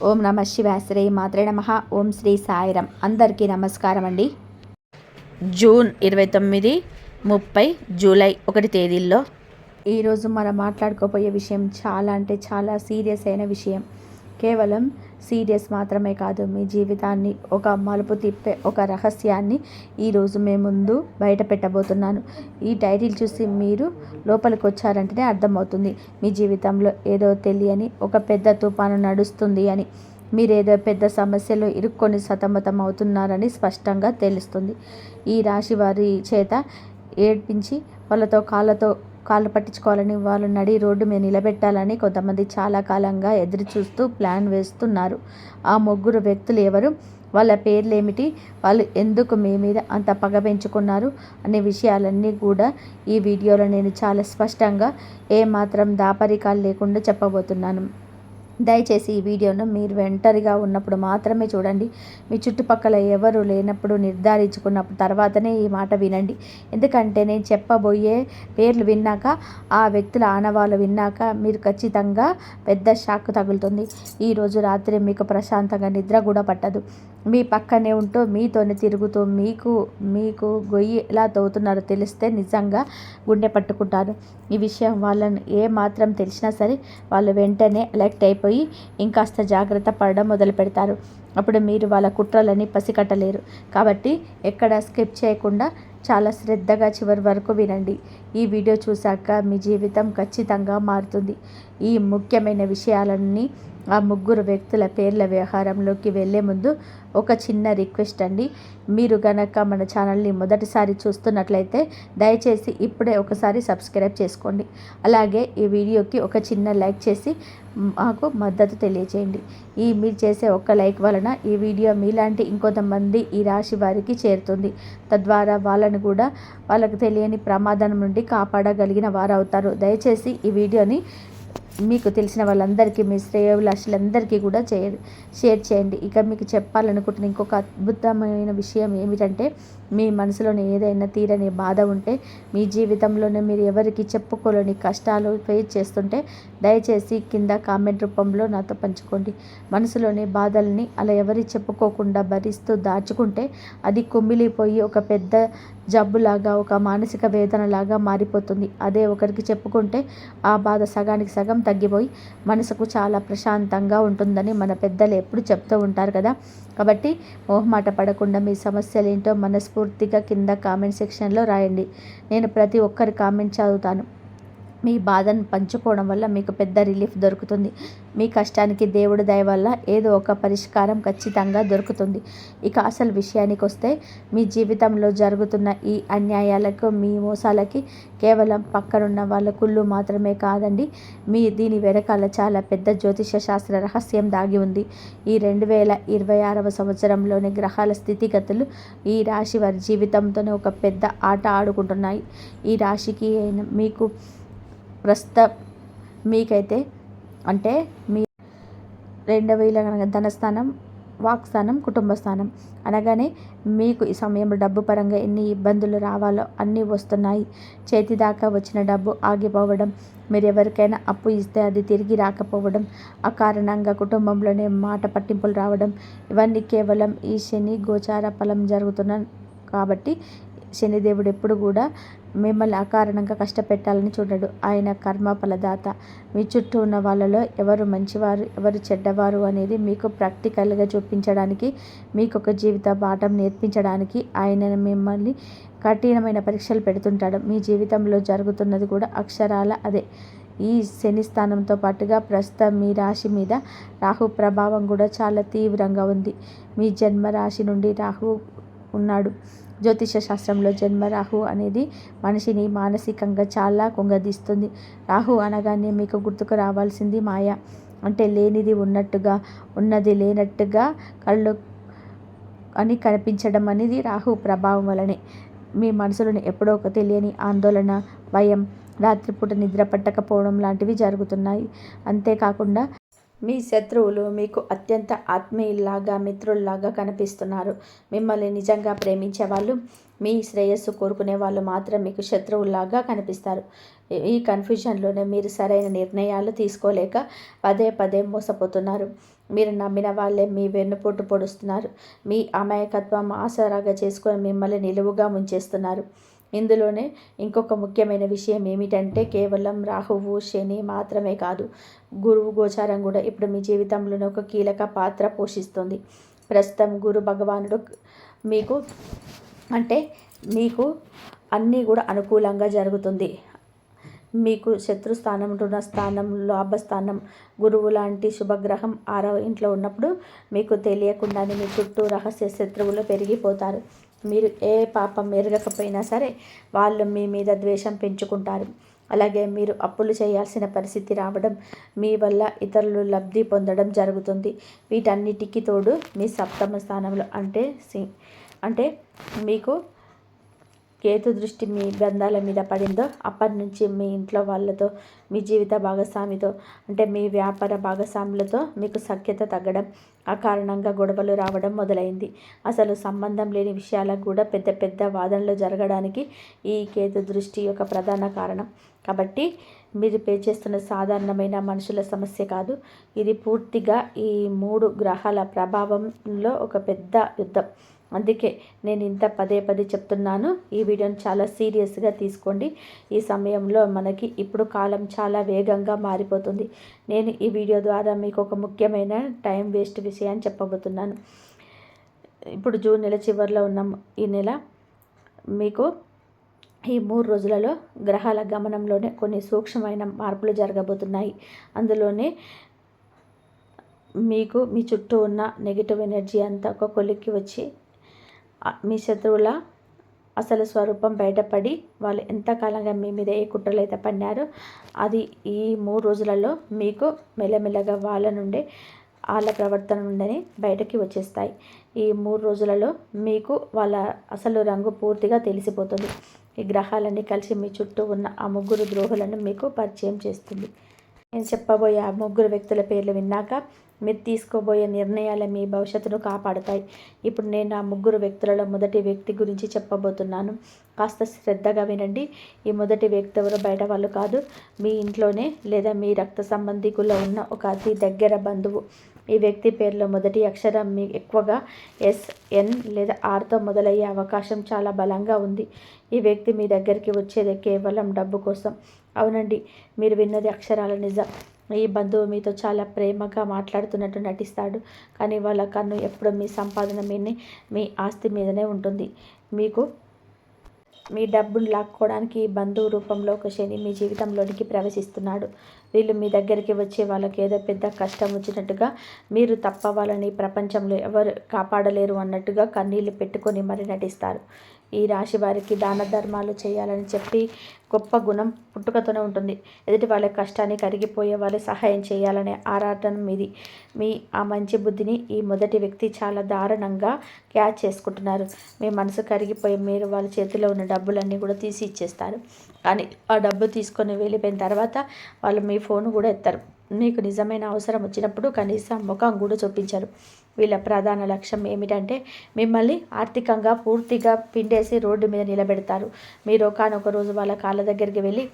ఓం నమ శివాయ శ్రీ మాత్రే నమః. ఓం శ్రీ సాయిరాం. అందరికీ నమస్కారం అండి. జూన్ 29, 30, జూలై 1 తేదీల్లో ఈరోజు మనం మాట్లాడుకోబోయే విషయం చాలా అంటే చాలా సీరియస్ అయిన విషయం. కేవలం సీరియస్ మాత్రమే కాదు, మీ జీవితాన్ని ఒక మలుపు తిప్పే ఒక రహస్యాన్ని ఈరోజు మేము ముందు బయట పెట్టబోతున్నాను. ఈ టైటిల్ చూసి మీరు లోపలికి వచ్చారంటేనే అర్థమవుతుంది మీ జీవితంలో ఏదో తెలియని ఒక పెద్ద తుఫాను నడుస్తుంది అని. మీరేదో పెద్ద సమస్యలో ఇరుక్కొని సతమతం అవుతున్నారని స్పష్టంగా తెలుస్తుంది. ఈ రాశి వారి చేత ఏడ్పించి వాళ్ళతో కాళ్ళు పట్టించుకోవాలని, వాళ్ళు నడి రోడ్డు మీద నిలబెట్టాలని కొంతమంది చాలా కాలంగా ఎదురు చూస్తూ ప్లాన్ వేస్తున్నారు. ఆ ముగ్గురు వ్యక్తులు ఎవరు, వాళ్ళ పేర్లు ఏమిటి, వాళ్ళు ఎందుకు మీ మీద అంత పగ పెంచుకున్నారు అనే విషయాలన్నీ కూడా ఈ వీడియోలో నేను చాలా స్పష్టంగా ఏమాత్రం దాపరికాలు లేకుండా చెప్పబోతున్నాను. దయచేసి ఈ వీడియోను మీరు ఒంటరిగా ఉన్నప్పుడు మాత్రమే చూడండి. మీ చుట్టుపక్కల ఎవరు లేనప్పుడు నిర్ధారించుకున్నప్పుడు తర్వాతనే ఈ మాట వినండి. ఎందుకంటే నేను చెప్పబోయే పేర్లు విన్నాక, ఆ వ్యక్తుల ఆనవాళ్ళు విన్నాక మీరు ఖచ్చితంగా పెద్ద షాక్ తగులుతుంది. ఈరోజు రాత్రి మీకు ప్రశాంతంగా నిద్ర కూడా పట్టదు. మీ పక్కనే ఉంటూ మీతోనే తిరుగుతూ మీకు గొయ్యి ఎలా తవ్వుతున్నారో తెలిస్తే నిజంగా గుండె పట్టుకుంటారు. ఈ విషయం వాళ్ళని ఏమాత్రం తెలిసినా సరే వాళ్ళు వెంటనే అలర్ట్ అయిపోయి ఇంకాస్త జాగ్రత్త పడడం మొదలు పెడతారు. అప్పుడు మీరు వాళ్ళ కుట్రలని పసికట్టలేరు. కాబట్టి ఎక్కడ స్కిప్ చేయకుండా చాలా శ్రద్ధగా చివరి వరకు వినండి. ఈ వీడియో చూశాక మీ జీవితం ఖచ్చితంగా మారుతుంది. ఈ ముఖ్యమైన విషయాలన్నీ, ఆ ముగ్గురు వ్యక్తుల పేర్ల వ్యవహారంలోకి వెళ్ళే ముందు ఒక చిన్న రిక్వెస్ట్ అండి. మీరు గనక మన ఛానల్ని మొదటిసారి చూస్తున్నట్లయితే దయచేసి ఇప్పుడే ఒకసారి సబ్స్క్రైబ్ చేసుకోండి. అలాగే ఈ వీడియోకి ఒక చిన్న లైక్ చేసి మాకు మద్దతు తెలియజేయండి. మీరు చేసే ఒక్క లైక్ వలన ఈ వీడియో మీలాంటి ఇంకొంతమంది ఈ రాశి వారికి చేరుతుంది. తద్వారా వాళ్ళను కూడా వాళ్ళకు తెలియని ప్రమాదం నుండి కాపాడగలిగిన వారు అవుతారు. దయచేసి ఈ వీడియోని మీకు తెలిసిన వాళ్ళందరికీ, మీ శ్రేయోభిలాషులందరికీ కూడా షేర్ చేయండి. ఇక మీకు చెప్పాలనుకుంటున్న ఇంకొక అద్భుతమైన విషయం ఏమిటంటే, మీ మనసులోని ఏదైనా తీరని బాధ ఉంటే, మీ జీవితంలోనే మీరు ఎవరికి చెప్పుకోలేని కష్టాలు ఫేస్ చేస్తుంటే దయచేసి కింద కామెంట్ రూపంలో నాతో పంచుకోండి. మనసులోని బాధల్ని అలా ఎవరి చెప్పుకోకుండా భరిస్తూ దాచుకుంటే అది కుమిలిపోయి ఒక పెద్ద జబ్బులాగా, ఒక మానసిక వేదనలాగా మారిపోతుంది. అదే ఒకరికి చెప్పుకుంటే ఆ బాధ సగానికి సగం తగ్గిపోయి మనసుకు చాలా ప్రశాంతంగా ఉంటుందని మన పెద్దలు ఎప్పుడు చెప్తూ ఉంటారు కదా. కాబట్టి మొహమాట పడకుండా మీ సమస్యలు ఏంటో మనస్ఫూర్తిగా కింద కామెంట్ సెక్షన్లో రాయండి. నేను ప్రతి ఒక్కరి కామెంట్ చదువుతాను. మీ బాధను పంచుకోవడం వల్ల మీకు పెద్ద రిలీఫ్ దొరుకుతుంది. మీ కష్టానికి దేవుడి దయ వల్ల ఏదో ఒక పరిష్కారం ఖచ్చితంగా దొరుకుతుంది. ఇక అసలు విషయానికి వస్తే, మీ జీవితంలో జరుగుతున్న ఈ అన్యాయాలకు, మీ మోసాలకి కేవలం పక్కనున్న వాళ్ళ కుళ్ళు మాత్రమే కాదండి. దీని వెనకాల చాలా పెద్ద జ్యోతిష శాస్త్ర రహస్యం దాగి ఉంది. ఈ 2026వ సంవత్సరంలోని గ్రహాల స్థితిగతులు ఈ రాశి వారి జీవితంతోనే ఒక పెద్ద ఆట ఆడుకుంటున్నాయి. ఈ రాశికి మీకు మీకైతే అంటే మీ 2వ ఇల్లు అనగా ధనస్థానం, వాక్స్థానం, కుటుంబ స్థానం అనగానే మీకు ఈ సమయంలో డబ్బు పరంగా ఎన్ని ఇబ్బందులు రావాలో అన్నీ వస్తున్నాయి. చేతి దాకా వచ్చిన డబ్బు ఆగిపోవడం, మీరు ఎవరికైనా అప్పు ఇస్తే అది తిరిగి రాకపోవడం, ఆ కారణంగా కుటుంబంలోనే మాట పట్టింపులు రావడం, ఇవన్నీ కేవలం ఈ శని గోచార ఫలం జరుగుతున్న కాబట్టి శనిదేవుడు ఎప్పుడు కూడా మిమ్మల్ని అకారణంగా కష్టపెట్టాలని చూడడు. ఆయన కర్మ ఫలదాత. మీ చుట్టూ ఉన్న వాళ్ళలో ఎవరు మంచివారు, ఎవరు చెడ్డవారు అనేది మీకు ప్రాక్టికల్గా చూపించడానికి, మీకు ఒక జీవిత పాఠం నేర్పించడానికి ఆయన మిమ్మల్ని కఠినమైన పరీక్షలు పెడుతుంటాడు. మీ జీవితంలో జరుగుతున్నది కూడా అక్షరాల అదే. ఈ శని స్థానంతో పాటుగా ప్రస్తుతం మీ రాశి మీద రాహు ప్రభావం కూడా చాలా తీవ్రంగా ఉంది. మీ జన్మరాశి నుండి రాహు ఉన్నాడు. జ్యోతిష శాస్త్రంలో జన్మరాహు అనేది మనిషిని మానసికంగా చాలా కుంగదీస్తుంది. రాహు అనగానే మీకు గుర్తుకు రావాల్సింది మాయ. అంటే లేనిది ఉన్నట్టుగా, ఉన్నది లేనట్టుగా కళ్ళు అని కనిపించడం అనేది రాహు ప్రభావం వలనే. మీ మనసులోని ఎప్పుడో ఒక తెలియని ఆందోళన, భయం, రాత్రిపూట నిద్ర పట్టకపోవడం లాంటివి జరుగుతున్నాయి. అంతేకాకుండా మీ శత్రువులు మీకు అత్యంత ఆత్మీయుల్లాగా, మిత్రుల్లాగా కనిపిస్తున్నారు. మిమ్మల్ని నిజంగా ప్రేమించే వాళ్ళు, మీ శ్రేయస్సు కోరుకునే వాళ్ళు మాత్రం మీకు శత్రువుల్లాగా కనిపిస్తారు. ఈ కన్ఫ్యూజన్లోనే మీరు సరైన నిర్ణయాలు తీసుకోలేక పదే పదే మోసపోతున్నారు. మీరు నమ్మిన వాళ్ళే మీ వెన్నుపోటు పొడుస్తున్నారు. మీ అమాయకత్వం ఆసరాగా చేసుకొని మిమ్మల్ని నిలువుగా ముంచేస్తున్నారు. ఇందులోనే ఇంకొక ముఖ్యమైన విషయం ఏమిటంటే కేవలం రాహువు శని మాత్రమే కాదు, గురువు గోచారం కూడా ఇప్పుడు మీ జీవితంలోనే ఒక కీలక పాత్ర పోషిస్తుంది. ప్రస్తుతం గురు భగవానుడు మీకు మీకు అన్నీ కూడా అనుకూలంగా జరుగుతుంది. మీకు శత్రుస్థానం, రుణస్థానం, లాభస్థానం, గురువు లాంటి శుభగ్రహం 6వ ఇంట్లో ఉన్నప్పుడు మీకు తెలియకుండానే మీ చుట్టూ రహస్య శత్రువులు పెరిగిపోతారు. మీరు ఏ పాపం ఎరగకపోయినా సరే వాళ్ళు మీ మీద ద్వేషం పెంచుకుంటారు. అలాగే మీరు అప్పులు చేయాల్సిన పరిస్థితి రావడం, మీ వల్ల ఇతరులు లబ్ధి పొందడం జరుగుతుంది. వీటన్నిటికీ తోడు మీ సప్తమ స్థానంలో అంటే మీకు కేతు దృష్టి మీ బంధాల మీద పడిందో అప్పటి నుంచి మీ ఇంట్లో వాళ్ళతో, మీ జీవిత భాగస్వామితో మీ వ్యాపార భాగస్వాములతో మీకు సఖ్యత తగ్గడం, ఆ కారణంగా గొడవలు రావడం మొదలైంది. అసలు సంబంధం లేని విషయాలకు కూడా పెద్ద పెద్ద వాదనలు జరగడానికి ఈ కేతు దృష్టి ఒక ప్రధాన కారణం. కాబట్టి మీరు పే చేస్తున్న సాధారణమైన మనుషుల సమస్య కాదు, ఇది పూర్తిగా ఈ 3 గ్రహాల ప్రభావంలో ఒక పెద్ద యుద్ధం. అందుకే నేను ఇంత పదే చెప్తున్నాను. ఈ వీడియోని చాలా సీరియస్గా తీసుకోండి. ఈ సమయంలో మనకి ఇప్పుడు కాలం చాలా వేగంగా మారిపోతుంది. నేను ఈ వీడియో ద్వారా మీకు ఒక ముఖ్యమైన టైం వేస్ట్ విషయాన్ని చెప్పబోతున్నాను. ఇప్పుడు జూన్ నెల చివరిలో ఉన్నాం. ఈ నెల మీకు ఈ 3 రోజులలో గ్రహాల గమనంలోనే కొన్ని సూక్ష్మమైన మార్పులు జరగబోతున్నాయి. అందులోనే మీకు మీ చుట్టూ ఉన్న నెగిటివ్ ఎనర్జీ అంతా ఒక కొలిక్కి వచ్చి మీ శత్రువుల అసలు స్వరూపం బయటపడి వాళ్ళు ఎంతకాలంగా మీ మీద ఏ కుట్రలు అయితే పన్నారో అది ఈ 3 రోజులలో మీకు మెల్లమెల్లగా వాళ్ళ ప్రవర్తన నుండి బయటకి వచ్చేస్తాయి. ఈ 3 రోజులలో మీకు వాళ్ళ అసలు రంగు పూర్తిగా తెలిసిపోతుంది. ఈ గ్రహాలన్నీ కలిసి మీ చుట్టూ ఉన్న ఆ 3 ద్రోహులను మీకు పరిచయం చేస్తుంది. నేను చెప్పబోయే ఆ 3 వ్యక్తుల పేర్లు విన్నాక మీరు తీసుకోబోయే నిర్ణయాలు మీ భవిష్యత్తును కాపాడుతాయి. ఇప్పుడు నేను ఆ 3 వ్యక్తులలో మొదటి వ్యక్తి గురించి చెప్పబోతున్నాను. కాస్త శ్రద్ధగా వినండి. ఈ మొదటి వ్యక్తి ఎవరో బయట వాళ్ళు కాదు, మీ ఇంట్లోనే లేదా మీ రక్త సంబంధికుల్లో ఉన్న ఒక అతి దగ్గర బంధువు. ఈ వ్యక్తి పేరులో మొదటి అక్షరం మీ ఎక్కువగా ఎస్, ఎన్ లేదా ఆర్తో మొదలయ్యే అవకాశం చాలా బలంగా ఉంది. ఈ వ్యక్తి మీ దగ్గరికి వచ్చేది కేవలం డబ్బు కోసం. అవునండి, మీరు విన్నది అక్షరాల నిజం. ఈ బంధువు మీతో చాలా ప్రేమగా మాట్లాడుతున్నట్టు నటిస్తాడు, కానీ వాళ్ళ కన్ను ఎప్పుడూ మీ సంపాదన మీదనే, మీ ఆస్తి మీదనే ఉంటుంది. మీ డబ్బును లాక్కోవడానికి ఈ బంధువు రూపంలో ఒక శని మీ జీవితంలోనికి ప్రవేశిస్తున్నాడు. వీళ్ళు మీ దగ్గరికి వచ్చి వాళ్ళకి ఏదో పెద్ద కష్టం వచ్చినట్టుగా, మీరు తప్ప వాళ్ళని ప్రపంచంలో ఎవరు కాపాడలేరు అన్నట్టుగా కన్నీళ్లు పెట్టుకొని మరి నటిస్తారు. ఈ రాశి వారికి దాన ధర్మాలు చేయాలని చెప్పి గొప్ప గుణం పుట్టుకతోనే ఉంటుంది. ఎదుటి వాళ్ళ కష్టాన్ని కరిగిపోయే వాళ్ళ సహాయం చేయాలనే ఆరాటం ఇది. మీ ఆ మంచి బుద్ధిని ఈ మొదటి వ్యక్తి చాలా దారుణంగా క్యాచ్ చేసుకుంటున్నారు. మీ మనసు కరిగిపోయి మీరు వాళ్ళ చేతిలో ఉన్న డబ్బులన్నీ కూడా తీసి ఇచ్చేస్తారు. కానీ ఆ డబ్బు తీసుకొని వెళ్ళిపోయిన తర్వాత వాళ్ళు మీ ఫోన్ కూడా ఎత్తారు. మీకు నిజమైన అవసరం వచ్చినప్పుడు కనీసం ముఖం కూడా చూపించరు. వీళ్ళ ప్రధాన లక్ష్యం ఏమిటంటే మిమ్మల్ని ఆర్థికంగా పూర్తిగా పిండేసి రోడ్డు మీద నిలబెడతారు. మీరు ఒకనొక రోజు వాళ్ళ కాళ్ళ దగ్గరికి వెళ్ళి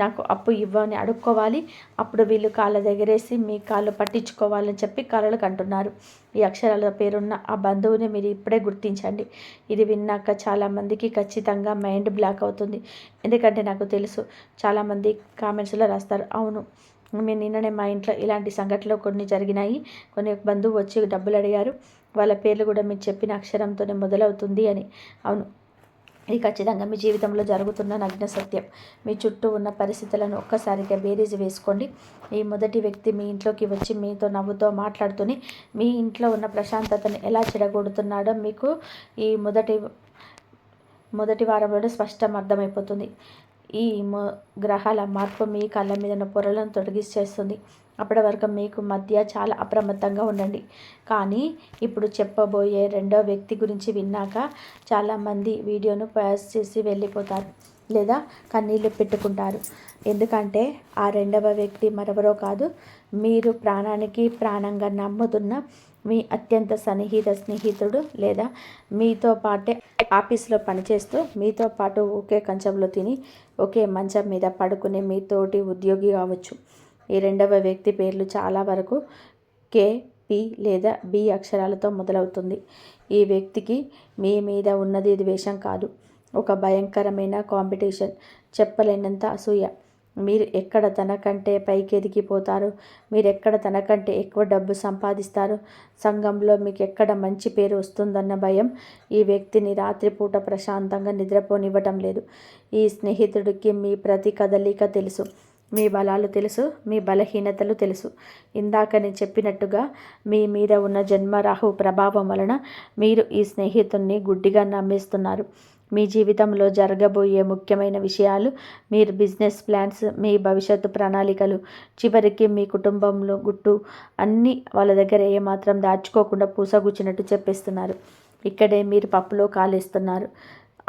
నాకు అప్పు ఇవ్వని అడుక్కోవాలి. అప్పుడు వీళ్ళు కాళ్ళ దగ్గరేసి మీ కాళ్ళు పట్టించుకోవాలని చెప్పి కలలు కంటున్నారు. ఈ అక్షరాల పేరున్న ఆ బంధువుని మీరు ఇప్పుడే గుర్తించండి. ఇది విన్నాక చాలామందికి ఖచ్చితంగా మైండ్ బ్లాక్ అవుతుంది. ఎందుకంటే నాకు తెలుసు, చాలామంది కామెంట్స్లో రాస్తారు, అవును మేము నిన్ననే మా ఇంట్లో ఇలాంటి సంఘటనలు కొన్ని జరిగినాయి, కొన్ని బంధువు వచ్చి డబ్బులు అడిగారు, వాళ్ళ పేర్లు కూడా మీరు చెప్పిన అక్షరంతోనే మొదలవుతుంది అని. అవును, ఇది ఖచ్చితంగా మీ జీవితంలో జరుగుతున్న నగ్న సత్యం. మీ చుట్టూ ఉన్న పరిస్థితులను ఒక్కసారిగా బేరీజు వేసుకోండి. ఈ మొదటి వ్యక్తి మీ ఇంట్లోకి వచ్చి మీతో నవ్వుతో మాట్లాడుతూనే మీ ఇంట్లో ఉన్న ప్రశాంతతను ఎలా చెడగొడుతున్నాడో మీకు ఈ మొదటి వారంలోనే స్పష్టం అర్థమైపోతుంది. ఈ గ్రహాల మార్పు మీ కళ్ళ మీద ఉన్న పొరలను తొలగిస్తేస్తుంది. అప్పటి వరకు మీకు మధ్య చాలా అప్రమత్తంగా ఉండండి. కానీ ఇప్పుడు చెప్పబోయే రెండో వ్యక్తి గురించి విన్నాక చాలామంది వీడియోను పాజ్ చేసి వెళ్ళిపోతారు లేదా కన్నీళ్ళు పెట్టుకుంటారు. ఎందుకంటే ఆ రెండవ వ్యక్తి మరెవరో కాదు, మీరు ప్రాణానికి ప్రాణంగా నమ్ముతున్న మీ అత్యంత స్నేహితుడు లేదా మీతో పాటే ఆఫీస్లో పనిచేస్తూ మీతో పాటు ఒకే కంచంలో తిని ఒకే మంచం మీద పడుకునే మీ తోటి ఉద్యోగి కావచ్చు. ఈ రెండవ వ్యక్తి పేర్లు చాలా వరకు కే, పి లేదా బి అక్షరాలతో మొదలవుతుంది. ఈ వ్యక్తికి మీ మీద ఉన్నది ద్వేషం కాదు, ఒక భయంకరమైన కాంపిటీషన్, చెప్పలేనంత అసూయ. మీరు ఎక్కడ తనకంటే పైకి ఎదిగిపోతారు, మీరెక్కడ తనకంటే ఎక్కువ డబ్బు సంపాదిస్తారు, సంఘంలో మీకు ఎక్కడ మంచి పేరు వస్తుందన్న భయం ఈ వ్యక్తిని రాత్రిపూట ప్రశాంతంగా నిద్రపోనివ్వటం లేదు. ఈ స్నేహితుడికి మీ ప్రతి కదలిక తెలుసు, మీ బలాలు తెలుసు, మీ బలహీనతలు తెలుసు. ఇందాక నేను చెప్పినట్టుగా మీ మీద ఉన్న జన్మరాహు ప్రభావం వలన మీరు ఈ స్నేహితుడిని గుడ్డిగా నమ్మేస్తున్నారు. మీ జీవితంలో జరగబోయే ముఖ్యమైన విషయాలు, మీరు బిజినెస్ ప్లాన్స్, మీ భవిష్యత్తు ప్రణాళికలు, చివరికి మీ కుటుంబంలో గుట్టు అన్నీ వాళ్ళ దగ్గర ఏమాత్రం దాచుకోకుండా పూసగుచ్చినట్టు చెప్పేస్తున్నారు. ఇక్కడే మీరు పప్పులో కాలేస్తున్నారు.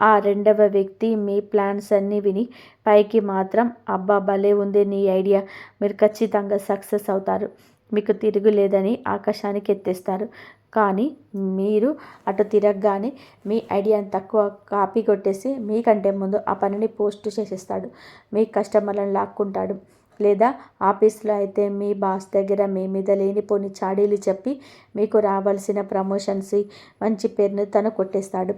ఆ రెండవ వ్యక్తి మీ ప్లాన్స్ అన్నీ విని పైకి మాత్రం అబ్బా భలే ఉంది నీ ఐడియా, మీరు ఖచ్చితంగా సక్సెస్ అవుతారు, మీకు తిరుగులేదని ఆకాశానికి ఎత్తేస్తారు. కానీ మీరు అటు తిరగగానే మీ ఐడియాని తక్కువ కాపీ కొట్టేసి మీకంటే ముందు ఆ పనిని పోస్ట్ చేసేస్తాడు. మీ కస్టమర్లను లాక్కుంటాడు. లేదా ఆఫీస్లో అయితే మీ బాస్ దగ్గర మీ మీద లేనిపోని చాడీలు చెప్పి మీకు రావాల్సిన ప్రమోషన్స్, మంచి పేరును తను కొట్టేస్తాడు.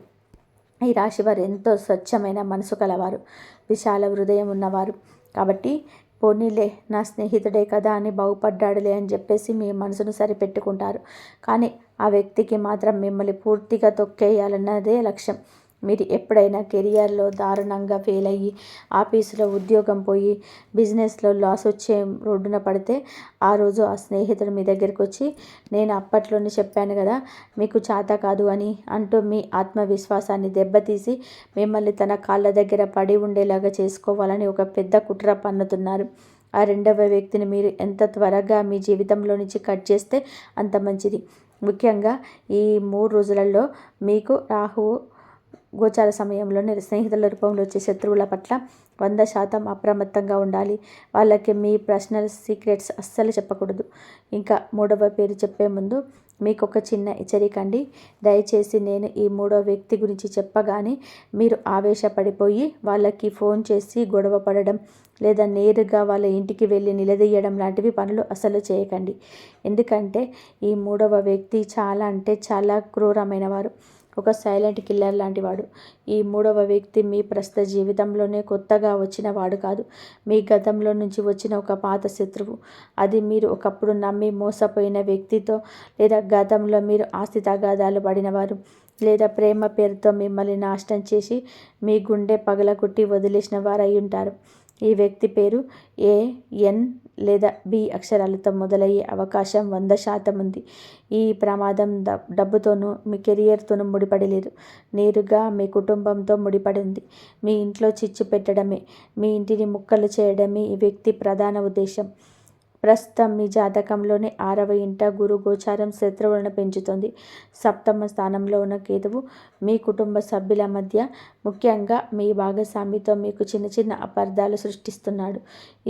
ఈ రాశివారు ఎంతో స్వచ్ఛమైన మనసు కలవారు, విశాల హృదయం ఉన్నవారు. కాబట్టి పోనీలే నా స్నేహితుడే కదా అని బాగుపడ్డాడులే అని చెప్పేసి మీ మనసును సరిపెట్టుకుంటారు. కానీ ఆ వ్యక్తికి మాత్రం మిమ్మల్ని పూర్తిగా తొక్కేయాలన్నదే లక్ష్యం. మీరు ఎప్పుడైనా కెరియర్లో దారుణంగా ఫెయిల్ అయ్యి, ఆఫీసులో ఉద్యోగం పోయి, బిజినెస్లో లాస్ వచ్చే రోడ్డున పడితే ఆ రోజు ఆ స్నేహితుడు మీ దగ్గరికి వచ్చి, నేను అప్పట్లోనే చెప్పాను కదా మీకు చేత కాదు అని అంటూ మీ ఆత్మవిశ్వాసాన్ని దెబ్బతీసి మిమ్మల్ని తన కాళ్ళ దగ్గర పడి ఉండేలాగా చేసుకోవాలని ఒక పెద్ద కుట్ర పన్నుతున్నారు. ఆ రెండవ వ్యక్తిని మీరు ఎంత త్వరగా మీ జీవితంలో నుంచి కట్ చేస్తే అంత మంచిది. ముఖ్యంగా ఈ 3 రోజులలో మీకు రాహువు గోచార సమయంలోనే స్నేహితుల రూపంలో వచ్చే శత్రువుల పట్ల 100% అప్రమత్తంగా ఉండాలి. వాళ్ళకి మీ పర్సనల్ సీక్రెట్స్ అస్సలు చెప్పకూడదు. ఇంకా 3వ పేరు చెప్పే ముందు మీకు ఒక చిన్న హెచ్చరిక అండి. దయచేసి నేను ఈ 3వ వ్యక్తి గురించి చెప్పగానే మీరు ఆవేశపడిపోయి వాళ్ళకి ఫోన్ చేసి గొడవ పడడం లేదా నేరుగా వాళ్ళ ఇంటికి వెళ్ళి నిలదీయడం లాంటివి పనులు అసలు చేయకండి. ఎందుకంటే ఈ 3వ వ్యక్తి చాలా అంటే చాలా క్రూరమైన వారు, ఒక సైలెంట్ కిల్లర్ లాంటి వాడు. ఈ 3వ వ్యక్తి మీ ప్రస్తుత జీవితంలోనే కొత్తగా వచ్చిన వాడు కాదు, మీ గతంలో నుంచి వచ్చిన ఒక పాత శత్రువు. అది మీరు ఒకప్పుడు నమ్మి మోసపోయిన వ్యక్తితో, లేదా గతంలో మీరు ఆస్తి తగాదాలు పడినవారు, లేదా ప్రేమ పేరుతో మిమ్మల్ని నాశనం చేసి మీ గుండె పగలగొట్టి వదిలేసిన వారు అయి ఉంటారు. ఈ వ్యక్తి పేరు ఏ, ఎన్ లేదా బి అక్షరాలతో మొదలయ్యే అవకాశం 100% ఉంది. ఈ ప్రమాదం డబ్బుతోనూ మీ కెరియర్తోనూ ముడిపడి లేదు, నేరుగా మీ కుటుంబంతో ముడిపడి ఉంది. మీ ఇంట్లో చిచ్చు పెట్టడమే, మీ ఇంటిని ముక్కలు చేయడమే ఈ వ్యక్తి ప్రధాన ఉద్దేశం. ప్రస్తుతం మీ జాతకంలోనే 6వ ఇంట గురు గోచారం శత్రువులను పెంచుతుంది. 7వ స్థానంలో ఉన్న కేతువు మీ కుటుంబ సభ్యుల మధ్య, ముఖ్యంగా మీ భాగస్వామితో మీకు చిన్న చిన్న అపార్థాలు సృష్టిస్తున్నాడు.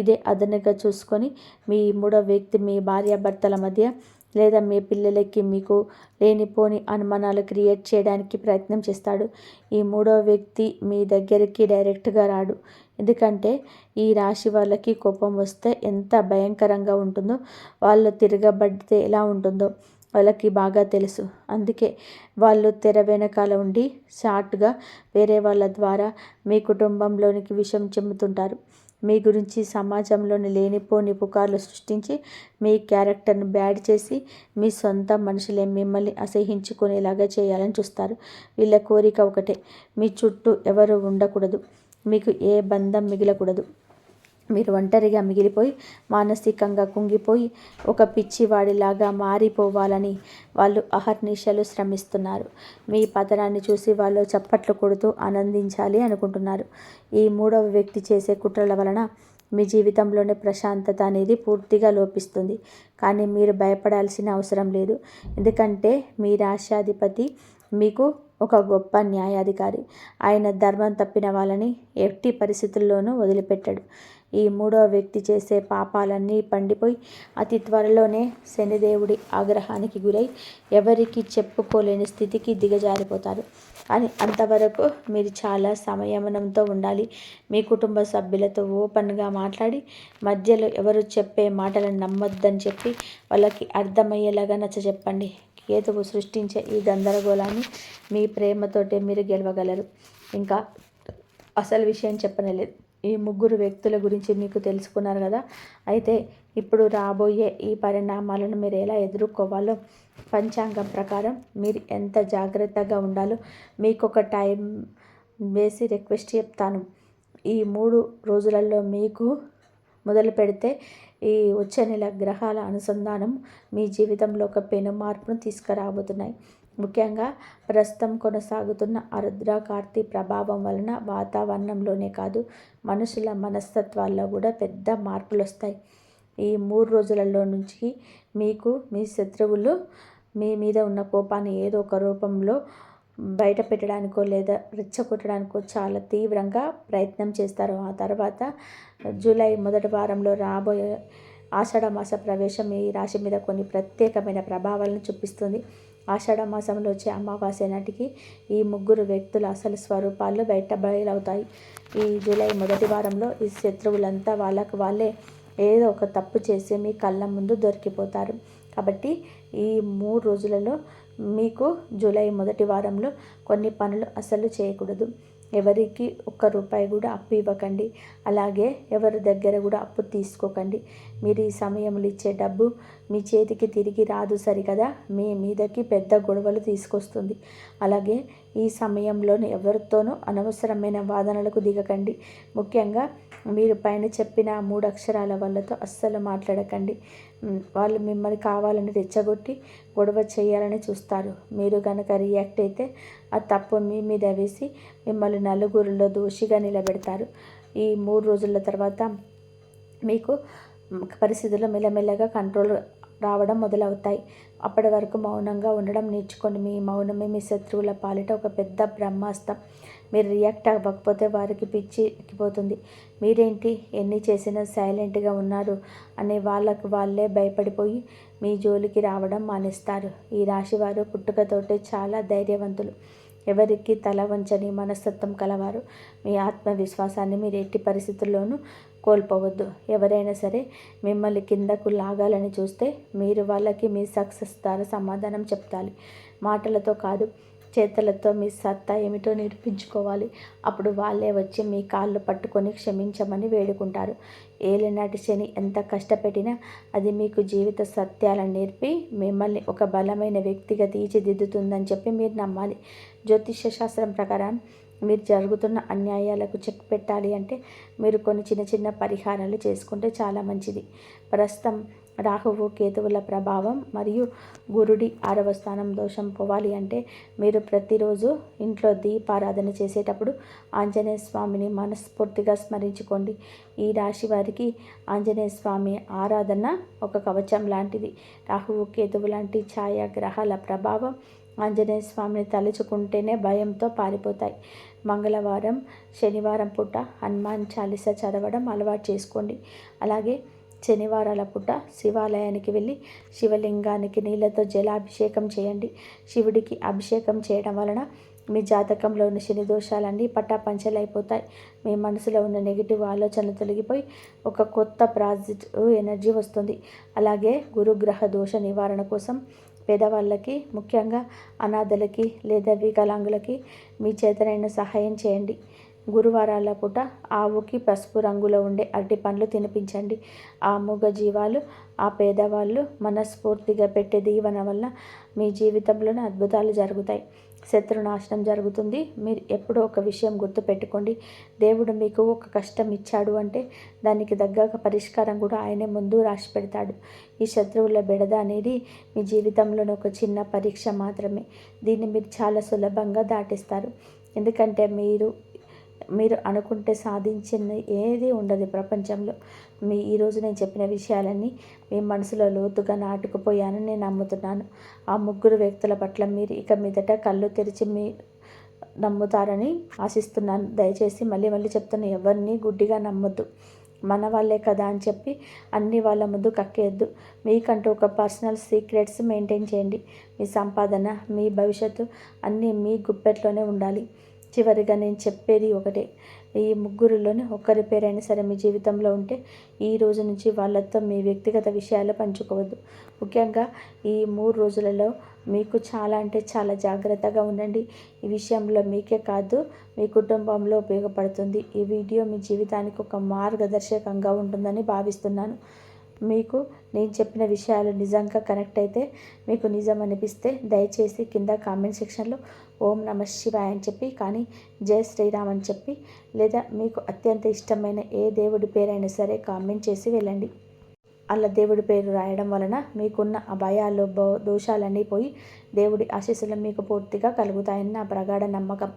ఇదే అదనుగా చూసుకొని మీ 3వ వ్యక్తి మీ భార్యాభర్తల మధ్య లేదా మీ పిల్లలకి మీకు లేనిపోని అనుమానాలు క్రియేట్ చేయడానికి ప్రయత్నం చేస్తాడు. ఈ 3వ వ్యక్తి మీ దగ్గరికి డైరెక్ట్గా రాడు. ఎందుకంటే ఈ రాశి వాళ్ళకి కోపం వస్తే ఎంత భయంకరంగా ఉంటుందో, వాళ్ళు తిరగబడితే ఎలా ఉంటుందో వాళ్ళకి బాగా తెలుసు. అందుకే వాళ్ళు తెర వెనకాల ఉండి షార్ట్గా వేరే వాళ్ళ ద్వారా మీ కుటుంబంలోనికి విషం చిమ్ముతుంటారు. మీ గురించి సమాజంలోని లేనిపోని పుకార్లు సృష్టించి మీ క్యారెక్టర్ను బ్యాడ్ చేసి మీ సొంత మనుషులే మిమ్మల్ని అసహ్యించుకునేలాగా చేయాలని చూస్తారు. వీళ్ళ కోరిక ఒకటే, మీ చుట్టూ ఎవరు ఉండకూడదు, మీకు ఏ బంధం మిగలకూడదు. మీరు ఒంటరిగా మిగిలిపోయి మానసికంగా కుంగిపోయి ఒక పిచ్చివాడిలాగా మారిపోవాలని వాళ్ళు అహర్నిశలు శ్రమిస్తున్నారు. మీ పతనాన్ని చూసి వాళ్ళు చప్పట్లు కొడుతూ ఆనందించాలి అనుకుంటున్నారు. ఈ 3వ వ్యక్తి చేసే కుట్రల వలన మీ జీవితంలోనే ప్రశాంతత అనేది పూర్తిగా లోపిస్తుంది. కానీ మీరు భయపడాల్సిన అవసరం లేదు. ఎందుకంటే మీ రాశ్యాధిపతి మీకు ఒక గొప్ప న్యాయాధికారి. ఆయన ధర్మం తప్పిన వాళ్ళని ఎట్టి పరిస్థితుల్లోనూ వదిలిపెట్టాడు. ఈ మూడవ వ్యక్తి చేసే పాపాలన్నీ పండిపోయి అతి త్వరలోనే శనిదేవుడి ఆగ్రహానికి గురై ఎవరికి చెప్పుకోలేని స్థితికి దిగజారిపోతారు. కానీ అంతవరకు మీరు చాలా సంయమనంతో ఉండాలి. మీ కుటుంబ సభ్యులతో ఓపెన్గా మాట్లాడి మధ్యలో ఎవరు చెప్పే మాటలను నమ్మొద్దని చెప్పి వాళ్ళకి అర్థమయ్యేలాగా నచ్చచెప్పండి. కేతువు సృష్టించే ఈ గందరగోళాన్ని మీ ప్రేమతోటే మీరు గెలవగలరు. ఇంకా అసలు విషయం చెప్పనలేదు. ఈ ముగ్గురు వ్యక్తుల గురించి మీకు తెలుసుకున్నారు కదా. అయితే ఇప్పుడు రాబోయే ఈ పరిణామాలను మీరు ఎలా ఎదుర్కోవాలో పంచాంగం ప్రకారం మీరు ఎంత జాగ్రత్తగా ఉండాలో మీకు ఒక టైం వేసి రిక్వెస్ట్ చెప్తాను. ఈ 3 రోజులలో మీకు మొదలు పెడితే ఈ వచ్చే నెల గ్రహాల అనుసంధానం మీ జీవితంలో ఒక పెను మార్పును తీసుకురాబోతున్నాయి. ముఖ్యంగా ప్రస్తుతం కొనసాగుతున్న ఆరుద్ర కార్తీ ప్రభావం వలన వాతావరణంలోనే కాదు, మనుషుల మనస్తత్వాల్లో కూడా పెద్ద మార్పులు వస్తాయి. ఈ 3 రోజులలో నుంచి మీకు మీ శత్రువులు మీ మీద ఉన్న కోపాన్ని ఏదో ఒక రూపంలో బయట పెట్టడానికో లేదా రెచ్చగొట్టడానికో చాలా తీవ్రంగా ప్రయత్నం చేస్తారు. ఆ తర్వాత జూలై మొదటి వారంలో రాబోయే ఆషాఢ మాస ప్రవేశం ఈ రాశి మీద కొన్ని ప్రత్యేకమైన ప్రభావాలను చూపిస్తుంది. ఆషాఢ మాసంలో వచ్చే అమావాస్య నాటికి ఈ ముగ్గురు వ్యక్తుల అసలు స్వరూపాలు బయలవుతాయి. ఈ జూలై మొదటి వారంలో ఈ శత్రువులంతా వాళ్ళకు వాళ్ళే ఏదో ఒక తప్పు చేసి మీ కళ్ళ ముందు దొరికిపోతారు. కాబట్టి ఈ 3 రోజులలో మీకు జూలై మొదటి వారంలో కొన్ని పనులు అసలు చేయకూడదు. ఎవరికి ₹1 కూడా అప్పు ఇవ్వకండి. అలాగే ఎవరి దగ్గర కూడా అప్పు తీసుకోకండి. మీరు ఈ సమయంలో ఇచ్చే డబ్బు మీ చేతికి తిరిగి రాదు సరికదా, మీ మీదకి పెద్ద గొడవలు తీసుకొస్తుంది. అలాగే ఈ సమయంలోనే ఎవరితోనూ అనవసరమైన వాదనలకు దిగకండి. ముఖ్యంగా మీరు పైన చెప్పిన 3 అక్షరాల వాళ్ళతో అస్సలు మాట్లాడకండి. వాళ్ళు మిమ్మల్ని కావాలని రెచ్చగొట్టి గొడవ చేయాలని చూస్తారు. మీరు కనుక రియాక్ట్ అయితే ఆ తప్పు మీ మీద వేసి మిమ్మల్ని నలుగురిలో దోషిగా నిలబెడతారు. ఈ 3 రోజుల తర్వాత మీకు పరిస్థితులు మెల్లమెల్లగా కంట్రోల్ రావడం మొదలవుతాయి. అప్పటి వరకు మౌనంగా ఉండడం నేర్చుకోండి. మీ మౌనమే మీ శత్రువుల పాలిట ఒక పెద్ద బ్రహ్మాస్త్రం. మీరు రియాక్ట్ అవ్వకపోతే వారికి పిచ్చి ఎక్కిపోతుంది. మీరేంటి ఎన్ని చేసినా సైలెంట్గా ఉన్నారు అనే వాళ్ళకు వాళ్ళే భయపడిపోయి మీ జోలికి రావడం మానేస్తారు. ఈ రాశివారు పుట్టుకతోటే చాలా ధైర్యవంతులు. ఎవరికి తల వంచని మనస్తత్వం కలవారు. మీ ఆత్మవిశ్వాసాన్ని మీరు ఎట్టి పరిస్థితుల్లోనూ కోల్పోవద్దు. ఎవరైనా సరే మిమ్మల్ని కిందకు లాగాలని చూస్తే మీరు వాళ్ళకి మీ సక్సెస్ ద్వారా సమాధానం చెప్తాలి. మాటలతో కాదు, చేతలతో మీ సత్తా ఏమిటో నిరూపించుకోవాలి. అప్పుడు వాళ్ళే వచ్చి మీ కాళ్ళు పట్టుకొని క్షమించమని వేడుకుంటారు. ఏలినాటి శని ఎంత కష్టపెట్టినా అది మీకు జీవిత సత్యాలను నేర్పి మిమ్మల్ని ఒక బలమైన వ్యక్తిగా తీర్చిదిద్దుతుందని చెప్పి మీరు నమ్మాలి. జ్యోతిష్య శాస్త్రం ప్రకారం మీరు జరుగుతున్న అన్యాయాలకు చెక్ పెట్టాలి అంటే మీరు కొన్ని చిన్న చిన్న పరిహారాలు చేసుకుంటే చాలా మంచిది. ప్రస్తుతం రాహువు కేతువుల ప్రభావం మరియు గురుడి 6వ స్థానం దోషం పోవాలి అంటే మీరు ప్రతిరోజు ఇంట్లో దీపారాధన చేసేటప్పుడు ఆంజనేయ స్వామిని మనస్ఫూర్తిగా స్మరించుకోండి. ఈ రాశి వారికి ఆంజనేయ స్వామి ఆరాధన ఒక కవచం లాంటిది. రాహువు కేతువు లాంటి ఛాయాగ్రహాల ప్రభావం ఆంజనేయ స్వామిని తలుచుకుంటేనే భయంతో పారిపోతాయి. మంగళవారం, శనివారం పూట హనుమాన్ చాలీసా చదవడం అలవాటు చేసుకోండి. అలాగే శనివారాల పూట శివాలయానికి వెళ్ళి శివలింగానికి నీళ్ళతో జలాభిషేకం చేయండి. శివుడికి అభిషేకం చేయడం వలన మీ జాతకంలో ఉన్న శని దోషాలన్నీ పటాపంచలైపోతాయి. మీ మనసులో ఉన్న నెగిటివ్ ఆలోచనలు తొలగిపోయి ఒక కొత్త పాజిటివ్ ఎనర్జీ వస్తుంది. అలాగే గురుగ్రహ దోష నివారణ కోసం పేదవాళ్ళకి, ముఖ్యంగా అనాథలకి లేదా వికలాంగులకి మీ చేతనైన సహాయం చేయండి. గురువారాల పూట ఆవుకి పసుపు రంగులో ఉండే అరటి పండ్లు తినిపించండి. ఆ మూగజీవాలు, ఆ పేదవాళ్ళు మనస్ఫూర్తిగా పెట్టే దీవెన వల్ల మీ జీవితంలోనే అద్భుతాలు జరుగుతాయి. శత్రునాశనం జరుగుతుంది. మీరు ఎప్పుడో ఒక విషయం గుర్తుపెట్టుకోండి. దేవుడు మీకు ఒక కష్టం ఇచ్చాడు అంటే దానికి తగ్గ పరిష్కారం కూడా ఆయనే ముందు రాసి పెడతాడు. ఈ శత్రువుల బెడద అనేది మీ జీవితంలోని ఒక చిన్న పరీక్ష మాత్రమే. దీన్ని మీరు చాలా సులభంగా దాటిస్తారు. ఎందుకంటే మీరు అనుకుంటే సాధించింది ఏది ఉండదు ప్రపంచంలో. ఈరోజు నేను చెప్పిన విషయాలన్నీ మీ మనసులో లోతుగా నాటుకుపోయానని నేను నమ్ముతున్నాను. ఆ ముగ్గురు వ్యక్తుల పట్ల మీరు ఇక మీదట కళ్ళు తెరిచి నమ్ముతారని ఆశిస్తున్నాను. దయచేసి మళ్ళీ చెప్తున్న ఎవరిని గుడ్డిగా నమ్మొద్దు. మన వాళ్ళే కదా అని చెప్పి అన్ని వాళ్ళ ముందు కక్కేయద్దు. మీకంటూ ఒక పర్సనల్ సీక్రెట్స్ మెయింటైన్ చేయండి. మీ సంపాదన, మీ భవిష్యత్తు అన్నీ మీ గుప్పెట్లోనే ఉండాలి. చివరిగా నేను చెప్పేది ఒకటే, ఈ ముగ్గురిలోనే ఒక్కరి పేరైనా సరే మీ జీవితంలో ఉంటే ఈ రోజు నుంచి వాళ్ళతో మీ వ్యక్తిగత విషయాలు పంచుకోవద్దు. ముఖ్యంగా ఈ 3 రోజులలో మీకు చాలా అంటే చాలా జాగ్రత్తగా ఉండండి. ఈ విషయంలో మీకే కాదు మీ కుటుంబంలో ఉపయోగపడుతుంది. ఈ వీడియో మీ జీవితానికి ఒక మార్గదర్శకంగా ఉంటుందని భావిస్తున్నాను. మీకు నేను చెప్పిన విషయాలు నిజంగా కనెక్ట్ అయితే, మీకు నిజం అనిపిస్తే దయచేసి కింద కామెంట్ సెక్షన్లో ఓం నమః శివాయ అని చెప్పి, కానీ జై శ్రీరామ్ అని చెప్పి, లేదా మీకు అత్యంత ఇష్టమైన ఏ దేవుడి పేరైనా సరే కామెంట్ చేసి వెళ్ళండి. అలా దేవుడి పేరు రాయడం వలన మీకున్న ఆ భయాలు దోషాలన్నీ పోయి దేవుడి ఆశీస్సులు మీకు పూర్తిగా కలుగుతాయని నా ప్రగాఢ నమ్మకం.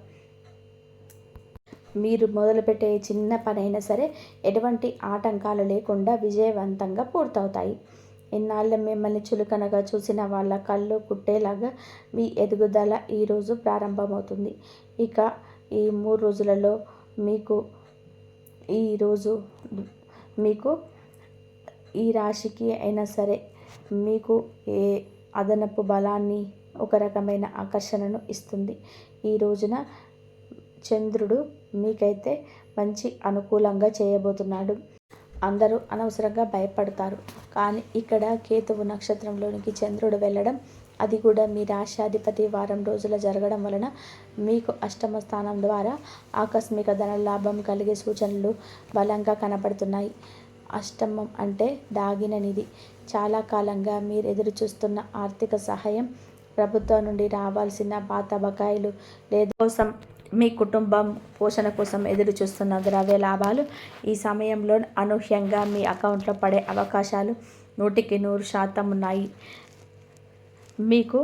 మీరు మొదలుపెట్టే చిన్న పనైనా సరే ఎటువంటి ఆటంకాలు లేకుండా విజయవంతంగా పూర్తవుతాయి. ఇన్నాళ్ళు మిమ్మల్ని చులకనగా చూసిన వాళ్ళ కళ్ళు కుట్టేలాగా మీ ఎదుగుదల ఈరోజు ప్రారంభమవుతుంది. ఇక ఈ 3 రోజులలో మీకు ఈ రాశికి అయినా సరే మీకు ఏ అదనపు బలాన్ని, ఒక రకమైన ఆకర్షణను ఇస్తుంది. ఈ రోజున చంద్రుడు మీకైతే మంచి అనుకూలంగా చేయబోతున్నాడు. అందరూ అనవసరంగా భయపడతారు, కానీ ఇక్కడ కేతువు నక్షత్రంలోనికి చంద్రుడు వెళ్ళడం, అది కూడా మీ రాశ్యాధిపతి వారం రోజుల జరగడం వలన మీకు అష్టమ స్థానం ద్వారా ఆకస్మిక ధన లాభం కలిగే సూచనలు బలంగా కనపడుతున్నాయి. అష్టమం అంటే దాగిన నిధి. చాలా కాలంగా మీరు ఎదురు చూస్తున్న ఆర్థిక సహాయం, ప్రభుత్వం నుండి రావాల్సిన పాత బకాయిలు లేదా కోసం మీ కుటుంబం పోషణ కోసం ఎదురు చూస్తున్న ద్రవ్య లాభాలు ఈ సమయంలో అనూహ్యంగా మీ అకౌంట్లో పడే అవకాశాలు 100% ఉన్నాయి. మీకు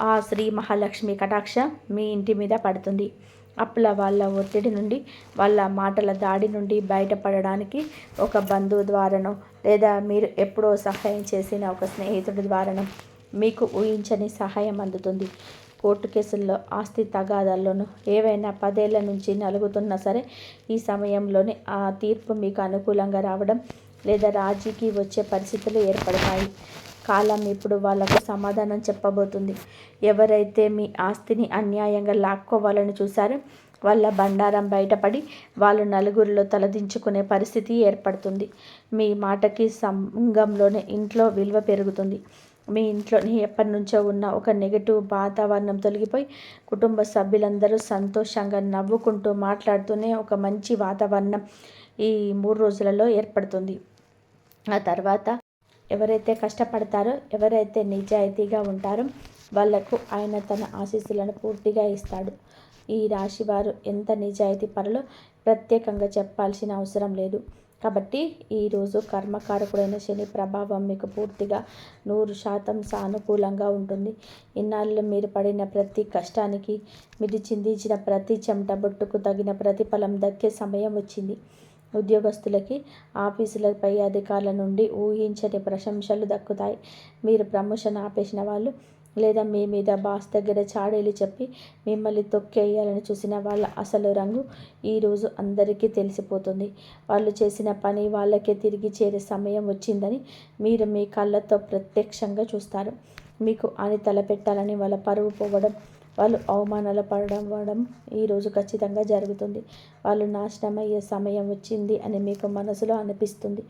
ఆ శ్రీ మహాలక్ష్మి కటాక్ష మీ ఇంటి మీద పడుతుంది. అప్పుల వాళ్ళ ఒత్తిడి నుండి, వాళ్ళ మాటల దాడి నుండి బయటపడడానికి ఒక బంధువు ద్వారానో, లేదా మీరు ఎప్పుడో సహాయం చేసిన ఒక స్నేహితుడి ద్వారానో మీకు ఊహించని సహాయం అందుతుంది. కోర్టు కేసుల్లో, ఆస్తి తగాదాల్లోనూ ఏవైనా 10 ఏళ్ల నుంచి నలుగుతున్నా సరే ఈ సమయంలోనే ఆ తీర్పు మీకు అనుకూలంగా రావడం లేదా రాజీకి వచ్చే పరిస్థితులు ఏర్పడతాయి. కాలం ఇప్పుడు వాళ్లకు సమాధానం చెప్పబోతుంది. ఎవరైతే మీ ఆస్తిని అన్యాయంగా లాక్కోవాలని చూశారో వాళ్ళ బండారం బయటపడి వాళ్ళు నలుగురిలో తలదించుకునే పరిస్థితి ఏర్పడుతుంది. మీ మాటకి సంఘంలోనే, ఇంట్లో విలువ పెరుగుతుంది. మీ ఇంట్లోని ఎప్పటి నుంచో ఉన్న ఒక నెగటివ్ వాతావరణం తొలగిపోయి కుటుంబ సభ్యులందరూ సంతోషంగా నవ్వుకుంటూ మాట్లాడుతూనే ఒక మంచి వాతావరణం ఈ 3 రోజులలో ఏర్పడుతుంది. ఆ తర్వాత ఎవరైతే కష్టపడతారో, ఎవరైతే నిజాయితీగా ఉంటారో వాళ్లకు ఆయన తన ఆశీస్సులను పూర్తిగా ఇస్తాడు. ఈ రాశి వారు ఎంత నిజాయితీ పరులో ప్రత్యేకంగా చెప్పాల్సిన అవసరం లేదు. కాబట్టి ఈరోజు కర్మకారకుడైన శని ప్రభావం మీకు పూర్తిగా 100% సానుకూలంగా ఉంటుంది. ఇన్నాళ్ళు మీరు పడిన ప్రతి కష్టానికి, మీరు చిందించిన ప్రతి చెమట బొట్టుకు తగిన ప్రతిఫలం దక్కే సమయం వచ్చింది. ఉద్యోగస్తులకి ఆఫీసులపై అధికారుల నుండి ఊహించని ప్రశంసలు దక్కుతాయి. మీరు ప్రమోషన్ ఆపేసిన వాళ్ళు, లేదా మీ మీద బాస్ దగ్గర చాడీలు చెప్పి మిమ్మల్ని తొక్కేయాలని చూసిన వాళ్ళ అసలు రంగు ఈరోజు అందరికీ తెలిసిపోతుంది. వాళ్ళు చేసిన పని వాళ్ళకే తిరిగి చేరే సమయం వచ్చిందని మీరు మీ కళ్ళతో ప్రత్యక్షంగా చూస్తారు. మీకు అని తలపెట్టాలని వాళ్ళ పరువు పోవడం, వాళ్ళు అవమానాలు పడడం ఈరోజు ఖచ్చితంగా జరుగుతుంది. వాళ్ళు నాశనమయ్యే సమయం వచ్చింది అని మీకు మనసులో అనిపిస్తుంది.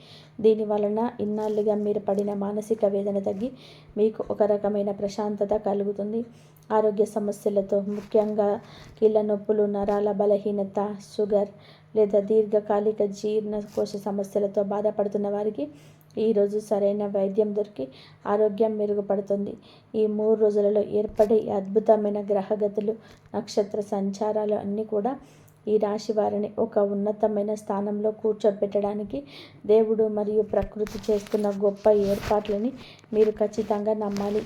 దీని వలన ఇన్నాళ్ళుగా మీరు పడిన మానసిక వేదన తగ్గి మీకు ఒక రకమైన ప్రశాంతత కలుగుతుంది. ఆరోగ్య సమస్యలతో, ముఖ్యంగా కీళ్ళ నొప్పులు, నరాల బలహీనత, షుగర్ లేదా దీర్ఘకాలిక జీర్ణకోశ సమస్యలతో బాధపడుతున్న వారికి ఈరోజు సరైన వైద్యం దొరికి ఆరోగ్యం మెరుగుపడుతుంది. ఈ 3 రోజులలో ఏర్పడే అద్భుతమైన గ్రహగతులు, నక్షత్ర సంచారాలు అన్నీ కూడా ఈ రాశి వారిని ఒక ఉన్నతమైన స్థానంలో కూర్చోబెట్టడానికి దేవుడు మరియు ప్రకృతి చేస్తున్న గొప్ప ఏర్పాట్లని మీరు ఖచ్చితంగా నమ్మాలి.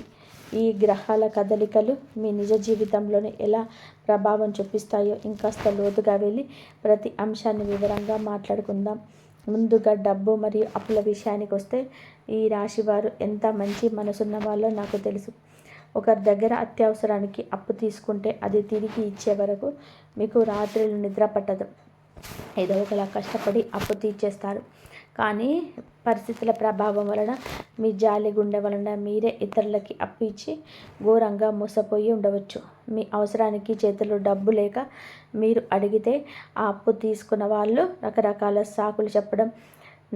ఈ గ్రహాల కదలికలు మీ నిజ జీవితంలోనే ఎలా ప్రభావం చూపిస్తాయో ఇంకాస్త లోతుగా వెళ్ళి ప్రతి అంశాన్ని వివరంగా మాట్లాడుకుందాం. ముందుగా డబ్బు మరియు అప్పుల విషయానికి వస్తే ఈ రాశి వారు ఎంత మంచి మనసున్న వాళ్ళో నాకు తెలుసు. ఒకరి దగ్గర అత్యవసరానికి అప్పు తీసుకుంటే అది తిరిగి ఇచ్చే వరకు మీకు రాత్రులు నిద్ర పట్టదు. ఏదో ఒకలా కష్టపడి అప్పు తీర్చేస్తారు. కానీ పరిస్థితుల ప్రభావం వలన, మీ జాలి గుండె వలన మీరే ఇతరులకి అప్పిచ్చి ఘోరంగా మోసపోయి ఉండవచ్చు. మీ అవసరానికి చేతిలో డబ్బు లేక మీరు అడిగితే ఆ అప్పు తీసుకున్న వాళ్ళు రకరకాల సాకులు చెప్పడం,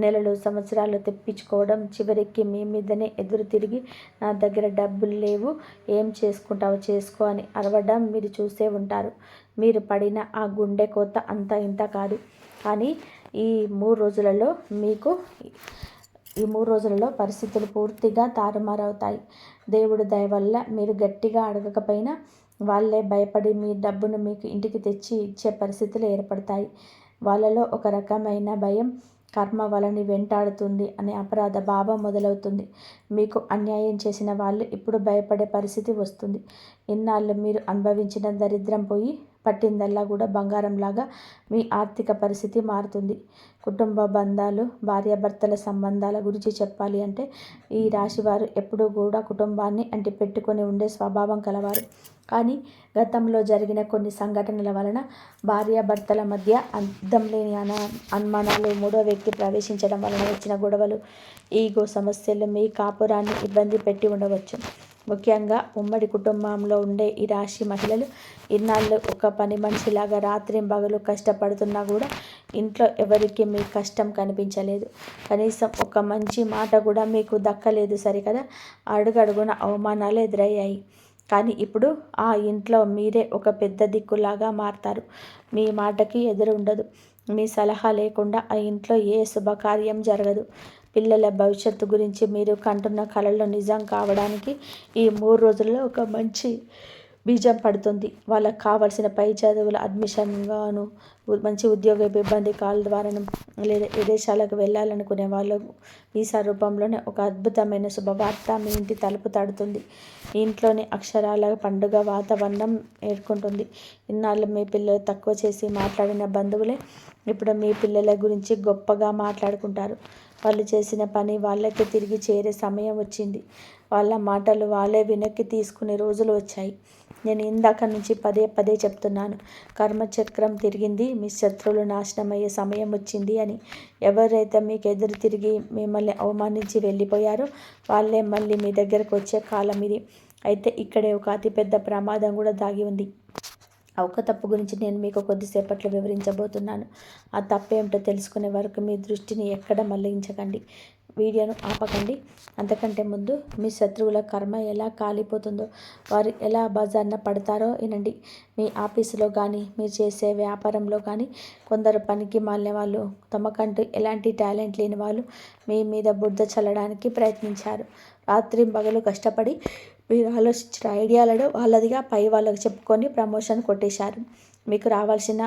నెలలు సంవత్సరాలు తెప్పించుకోవడం, చివరికి మీ మీదనే ఎదురు తిరిగి నా దగ్గర డబ్బులు లేవు, ఏం చేసుకుంటావో చేసుకో అని అరవడం మీరు చూసే ఉంటారు. మీరు పడిన ఆ గుండె కోత అంతా ఇంత కాదు. కానీ ఈ 3 రోజులలో పరిస్థితులు పూర్తిగా తారుమారవుతాయి. దేవుడి దయ వల్ల మీరు గట్టిగా అడగకపోయినా వాళ్ళే భయపడి మీ డబ్బును మీకు ఇంటికి తెచ్చి ఇచ్చే పరిస్థితులు ఏర్పడతాయి. వాళ్ళలో ఒక రకమైన భయం కర్మ వాళ్ళని వెంటాడుతుంది అనే అపరాధ భావం మొదలవుతుంది. మీకు అన్యాయం చేసిన వాళ్ళు ఇప్పుడు భయపడే పరిస్థితి వస్తుంది. ఇన్నాళ్ళు మీరు అనుభవించిన దరిద్రం పోయి పట్టిందల్లా కూడా బంగారంలాగా మీ ఆర్థిక పరిస్థితి మారుతుంది. కుటుంబ బంధాలు, భార్యాభర్తల సంబంధాల గురించి చెప్పాలి అంటే ఈ రాశివారు ఎప్పుడూ కూడా కుటుంబాన్ని అంటిపెట్టుకొని ఉండే స్వభావం కలవారు. కానీ గతంలో జరిగిన కొన్ని సంఘటనల వలన భార్యాభర్తల మధ్య అర్థం లేని అనుమానాలు, మూడో వ్యక్తి ప్రవేశించడం వలన వచ్చిన గొడవలు, ఈగో సమస్యలు మీ కాపురాన్ని ఇబ్బంది పెట్టి ఉండవచ్చు. ముఖ్యంగా ఉమ్మడి కుటుంబంలో ఉండే ఈ రాశి మహిళలు ఇన్నాళ్ళు ఒక పని మనిషిలాగా రాత్రింబగలు కష్టపడుతున్నా కూడా ఇంట్లో ఎవరికి మీ కష్టం కనిపించలేదు. కనీసం ఒక మంచి మాట కూడా మీకు దక్కలేదు సరికదా. అడుగడుగున అవమానాలు ఎదురయ్యాయి. కానీ ఇప్పుడు ఆ ఇంట్లో మీరే ఒక పెద్ద దిక్కులాగా మారతారు. మీ మాటకి ఎదురు ఉండదు. మీ సలహా లేకుండా ఆ ఇంట్లో ఏ శుభకార్యం జరగదు. పిల్లల భవిష్యత్తు గురించి మీరు కంటున్న కలలు నిజం కావడానికి ఈ 3 రోజుల్లో ఒక మంచి బీజం పడుతుంది. వాళ్ళకు కావాల్సిన పై చదువుల అడ్మిషన్గాను, మంచి ఉద్యోగ ఇబ్బంది కాల ద్వారాను, లేదా విదేశాలకు వెళ్ళాలనుకునే వాళ్ళు వీసా రూపంలోనే ఒక అద్భుతమైన శుభవార్త మీ ఇంటి తలుపు తడుతుంది. ఇంట్లోని అక్షరాల పండుగ వాతావరణం ఏర్కొంటుంది. ఇన్నాళ్ళు మీ పిల్లలు తక్కువ చేసి మాట్లాడిన బంధువులే ఇప్పుడు మీ పిల్లల గురించి గొప్పగా మాట్లాడుకుంటారు. వాళ్ళు చేసిన పని వాళ్ళకి తిరిగి చేరే సమయం వచ్చింది. వాళ్ళ మాటలు వాళ్ళే వెనక్కి తీసుకునే రోజులు వచ్చాయి. నేను ఇందాక నుంచి పదే చెప్తున్నాను, కర్మచక్రం తిరిగింది, మీ శత్రువులు నాశనం అయ్యే సమయం వచ్చింది అని. ఎవరైతే మీకు ఎదురు తిరిగి మిమ్మల్ని అవమానించి వెళ్ళిపోయారో వాళ్ళే మళ్ళీ మీ దగ్గరకు వచ్చే కాలం ఇది. అయితే ఇక్కడే ఒక అతిపెద్ద ప్రమాదం కూడా దాగి ఉంది. ఆ ఒక్క తప్పు గురించి నేను మీకు కొద్దిసేపట్లో వివరించబోతున్నాను. ఆ తప్పు ఏమిటో తెలుసుకునే వరకు మీ దృష్టిని ఎక్కడ మళ్లించకండి, వీడియోను ఆపకండి. అంతకంటే ముందు మీ శత్రువుల కర్మ ఎలా కాలిపోతుందో, వారు ఎలా బజార్న పడతారో వినండి. మీ ఆఫీసులో కానీ, మీరు చేసే వ్యాపారంలో కానీ కొందరు పనికి మాలిన వాళ్ళు, తమకంటూ ఎలాంటి టాలెంట్ లేని వాళ్ళు మీ మీద బురద చల్లడానికి ప్రయత్నించారు. రాత్రింబగలు కష్టపడి మీరు ఆలోచించిన ఐడియాలను వాళ్ళదిగా పై వాళ్ళకు చెప్పుకొని ప్రమోషన్ కొట్టేశారు. మీకు రావాల్సిన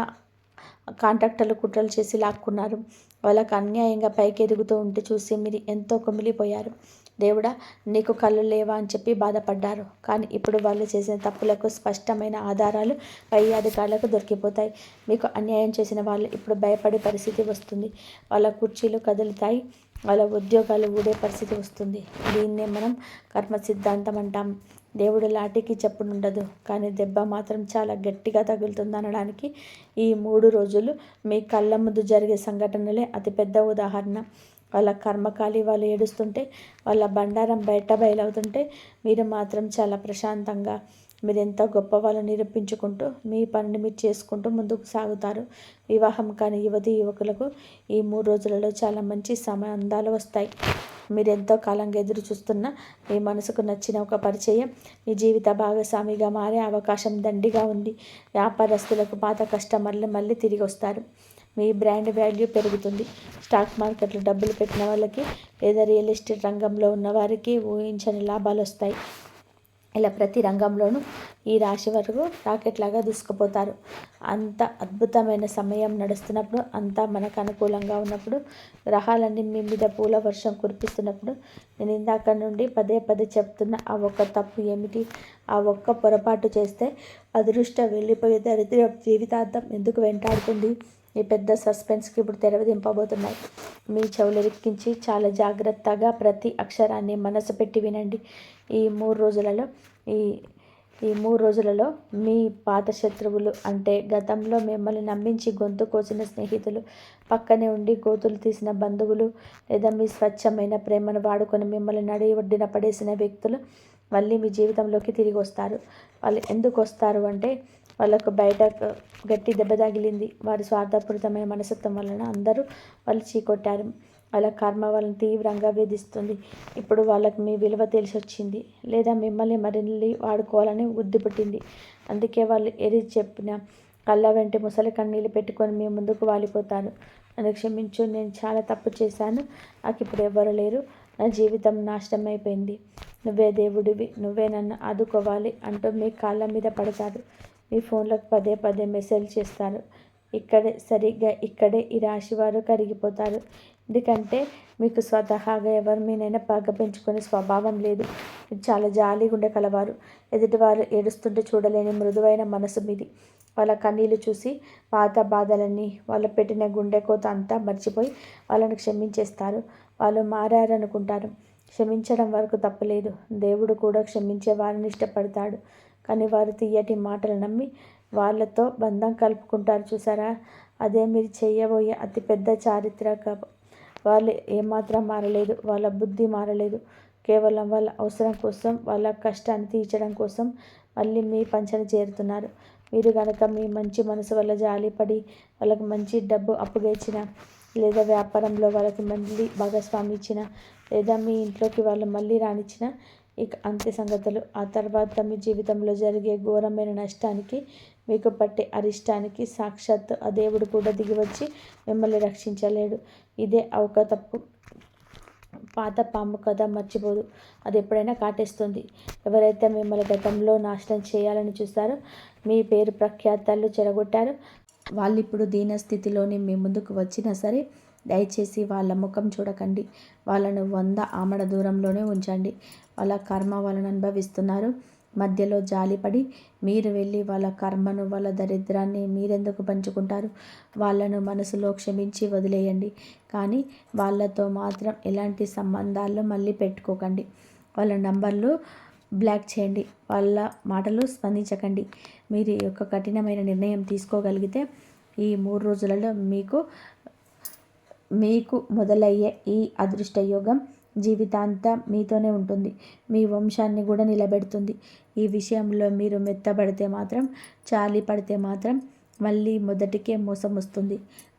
కాంట్రాక్టర్లు కుట్రలు చేసి లాక్కున్నారు. వాళ్ళకు అన్యాయంగా పైకి ఎదుగుతూ ఉంటే చూసి మీరు ఎంతో కుమిలిపోయారు. దేవుడా నీకు కళ్ళు లేవా అని చెప్పి బాధపడ్డారు. కానీ ఇప్పుడు వాళ్ళు చేసిన తప్పులకు స్పష్టమైన ఆధారాలు పై అధికారులకు దొరికిపోతాయి. మీకు అన్యాయం చేసిన వాళ్ళు ఇప్పుడు భయపడే పరిస్థితి వస్తుంది. వాళ్ళ కుర్చీలు కదులుతాయి, వాళ్ళ ఉద్యోగాలు ఊడే పరిస్థితి వస్తుంది. దీన్నే మనం కర్మ సిద్ధాంతం అంటాం. దేవుడు లాఠీకి చెప్పుడుండదు, కానీ దెబ్బ మాత్రం చాలా గట్టిగా తగులుతుంది అనడానికి ఈ 3 రోజులు మీ కళ్ళ ముందు జరిగే సంఘటనలే అతిపెద్ద ఉదాహరణ. వాళ్ళ కర్మకాలి వాళ్ళు ఏడుస్తుంటే, వాళ్ళ బండారం బయలవుతుంటే మీరు మాత్రం చాలా ప్రశాంతంగా, మీరెంతో గొప్ప వాళ్ళు నిరూపించుకుంటూ మీ పనిని మీరు చేసుకుంటూ ముందుకు సాగుతారు. వివాహం కాని యువతి యువకులకు ఈ 3 రోజులలో చాలా మంచి సంబంధాలు వస్తాయి. మీరెంతో కాలంగా ఎదురు చూస్తున్న మీ మనసుకు నచ్చిన ఒక పరిచయం మీ జీవిత భాగస్వామిగా మారే అవకాశం దండిగా ఉంది. వ్యాపారస్తులకు పాత కస్టమర్లు మళ్ళీ తిరిగి వస్తారు. మీ బ్రాండ్ వాల్యూ పెరుగుతుంది. స్టాక్ మార్కెట్లో డబ్బులు పెట్టిన వాళ్ళకి, లేదా రియల్ ఎస్టేట్ రంగంలో ఉన్న వారికి ఊహించని లాభాలు వస్తాయి. ఇలా ప్రతి రంగంలోనూ ఈ రాశి వరకు రాకెట్లాగా దూసుకుపోతారు. అంత అద్భుతమైన సమయం నడుస్తున్నప్పుడు, అంతా మనకు అనుకూలంగా ఉన్నప్పుడు, గ్రహాలన్నీ మీ మీద పూల వర్షం కురిపిస్తున్నప్పుడు నేను ఇందాక నుండి పదే చెప్తున్న ఆ ఒక్క తప్పు ఏమిటి? ఆ ఒక్క పొరపాటు చేస్తే అదృష్టం వెళ్ళిపోయే దరిద్రం జీవితాంతం ఎందుకు వెంటాడుతుంది? ఈ పెద్ద సస్పెన్స్కి ఇప్పుడు తెరవదింపబోతున్నాయి. మీ చెవులెక్కించి చాలా జాగ్రత్తగా ప్రతి అక్షరాన్ని మనసు పెట్టి వినండి. ఈ 3 రోజులలో ఈ 3 రోజులలో మీ పాత శత్రువులు అంటే గతంలో మిమ్మల్ని నమ్మించి గొంతు కోసిన స్నేహితులు, పక్కనే ఉండి గోతులు తీసిన బంధువులు, లేదా మీ స్వచ్ఛమైన ప్రేమను వాడుకొని మిమ్మల్ని నడి ఒడ్డిన పడేసిన వ్యక్తులు మళ్ళీ మీ జీవితంలోకి తిరిగి వస్తారు. వాళ్ళు ఎందుకు వస్తారు అంటే వాళ్ళకు బయట గట్టి దెబ్బ తగిలింది. వారి స్వార్థపూరితమైన మనస్తత్వం వలన అందరూ వాళ్ళు చీకొట్టారు. వాళ్ళ కర్మ వాళ్ళని తీవ్రంగా వేధిస్తుంది. ఇప్పుడు వాళ్ళకి మీ విలువ తెలిసి వచ్చింది, లేదా మిమ్మల్ని మరిన్ని వాడుకోవాలని బుద్ధి పుట్టింది. అందుకే వాళ్ళు ఏది చెప్పినా కళ్ళ వెంట ముసలి కన్నీళ్ళు పెట్టుకొని మీ ముందుకు వాలిపోతారు. నన్ను క్షమించు, నేను చాలా తప్పు చేశాను, నాకు ఇప్పుడు ఎవ్వరు లేరు, నా జీవితం నాశనం అయిపోయింది, నువ్వే దేవుడివి, నువ్వే నన్ను ఆదుకోవాలి అంటూ మీ కాళ్ళ మీద పడతారు. మీ ఫోన్లకు పదే పదే మెసేజ్ చేస్తారు. సరిగ్గా ఇక్కడే ఈ రాశివారు కరిగిపోతారు. ఎందుకంటే మీకు స్వతహాగా ఎవరి మీదైనా పగ పెంచుకునే స్వభావం లేదు. మీరు చాలా జాలిగా ఉండే కలవారు. ఎదుటివారు ఏడుస్తుంటే చూడలేని మృదువైన మనసు మీది. వాళ్ళ కన్నీళ్ళు చూసి పాత బాధలన్నీ, వాళ్ళు పెట్టిన గుండె కోత అంతా మర్చిపోయి వాళ్ళని క్షమించేస్తారు. వాళ్ళు మారారనుకుంటారు. క్షమించడం వరకు తప్పులేదు. దేవుడు కూడా క్షమించే వారిని ఇష్టపడతాడు. కానీ వారు తీయటి మాటలు నమ్మి వాళ్ళతో బంధం కలుపుకుంటారు చూసారా, అదే మీరు చేయబోయే అతిపెద్ద చారిత్రక. వాళ్ళు ఏమాత్రం మారలేదు, వాళ్ళ బుద్ధి మారలేదు. కేవలం వాళ్ళ అవసరం కోసం, వాళ్ళ కష్టాన్ని తీర్చడం కోసం మళ్ళీ మీ పంచన చేరుతున్నారు. మీరు కనుక మీ మంచి మనసు వల్ల జాలిపడి వాళ్ళకి మంచి డబ్బు అప్పుగా ఇచ్చిన, లేదా వ్యాపారంలో వాళ్ళకి మళ్ళీ భాగస్వామి ఇచ్చిన, లేదా మీ ఇంట్లోకి వాళ్ళు మళ్ళీ రానిచ్చిన, ఇక అంతే సంగతులు. ఆ తర్వాత మీ జీవితంలో జరిగే ఘోరమైన నష్టానికి, మీకు పట్టే అరిష్టానికి సాక్షాత్ ఆ దేవుడు కూడా దిగివచ్చి మిమ్మల్ని రక్షించలేడు. ఇదే ఒక తప్పు. పాత పాము కథ మర్చిపోదు, అది ఎప్పుడైనా కాటేస్తుంది. ఎవరైతే మిమ్మల్ని గతంలో నాశనం చేయాలని చూస్తారో, మీ పేరు ప్రఖ్యాతలు చెడగొట్టారో, వాళ్ళు ఇప్పుడు దీనస్థితిలోని మీ ముందుకు వచ్చినా సరే దయచేసి వాళ్ళ ముఖం చూడకండి. వాళ్ళను 100 ఆమడ దూరంలోనే ఉంచండి. వాళ్ళ కర్మ వాళ్ళని అనుభవిస్తున్నారు. మధ్యలో జాలిపడి మీరు వెళ్ళి వాళ్ళ కర్మను, వాళ్ళ దరిద్రాన్ని మీరెందుకు పంచుకుంటారు? వాళ్ళను మనసులో క్షమించి వదిలేయండి. కానీ వాళ్ళతో మాత్రం ఎలాంటి సంబంధాలు మళ్ళీ పెట్టుకోకండి. వాళ్ళ నంబర్లు బ్లాక్ చేయండి. వాళ్ళ మాటలు స్పందించకండి. మీరు ఈ యొక్క కఠినమైన నిర్ణయం తీసుకోగలిగితే ఈ 3 రోజులలో మీకు మొదలయ్యే ఈ అదృష్ట యోగం జీవితాంతం మీతోనే ఉంటుంది. మీ వంశాన్ని కూడా నిలబెడుతుంది. ఈ విషయంలో మీరు మెత్తబడితే మాత్రం, చాలి పడితే మాత్రం మళ్ళీ మొదటికే మోసం వస్తుంది.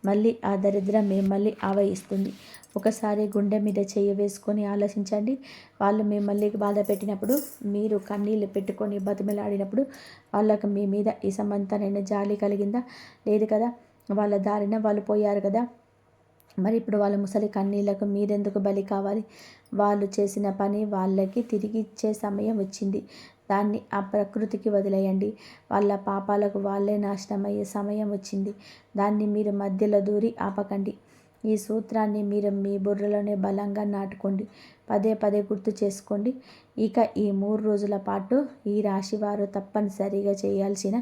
మళ్ళీ ఆ దరిద్రం మిమ్మల్ని ఆవహిస్తుంది. ఒకసారి గుండె మీద చెయ్యి వేసుకొని ఆలోచించండి. వాళ్ళు మిమ్మల్ని బాధ పెట్టినప్పుడు, మీరు కన్నీళ్ళు పెట్టుకొని బతిమలాడినప్పుడు వాళ్ళకు మీ మీద ఈ సమంతనైన జాలి కలిగిందా? లేదు కదా. వాళ్ళ దారిన వాళ్ళు పోయారు కదా. మరి ఇప్పుడు వాళ్ళ ముసలి కన్నీళ్లకు మీరెందుకు బలి కావాలి? వాళ్ళు చేసిన పని వాళ్ళకి తిరిగి ఇచ్చే సమయం వచ్చింది. దాన్ని ఆ ప్రకృతికి వదిలేయండి. వాళ్ళ పాపాలకు వాళ్ళే నాశనమయ్యే సమయం వచ్చింది. దాన్ని మీరు మధ్యలో దూరి ఆపకండి. ఈ సూత్రాన్ని మీరు మీ బుర్రలోనే బలంగా నాటుకోండి. పదే పదే గుర్తు చేసుకోండి. ఇక ఈ 3 రోజుల పాటు ఈ రాశివారు తప్పనిసరిగా చేయాల్సిన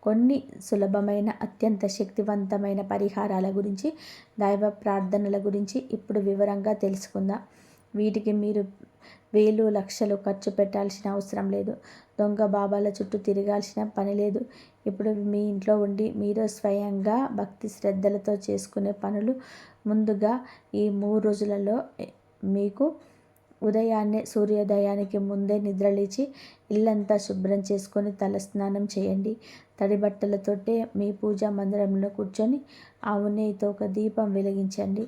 కొన్ని సులభమైన, అత్యంత శక్తివంతమైన పరిహారాల గురించి, దైవ ప్రార్థనల గురించి ఇప్పుడు వివరంగా తెలుసుకుందాం. వీటికి మీరు వేలు లక్షలు ఖర్చు పెట్టాల్సిన అవసరం లేదు. దొంగ బాబాల చుట్టూ తిరగాల్సిన పని లేదు. ఇప్పుడు మీ ఇంట్లో ఉండి మీరు స్వయంగా భక్తి శ్రద్ధలతో చేసుకునే పనులు. ముందుగా ఈ 3 రోజులలో మీకు ఉదయాన్నే సూర్యోదయానికి ముందే నిద్రలేచి ఇల్లంతా శుభ్రం చేసుకొని తలస్నానం చేయండి. తడి బట్టలతోటే మీ పూజా మందిరంలో కూర్చొని ఆవు నెయ్యితో ఒక దీపం వెలిగించండి.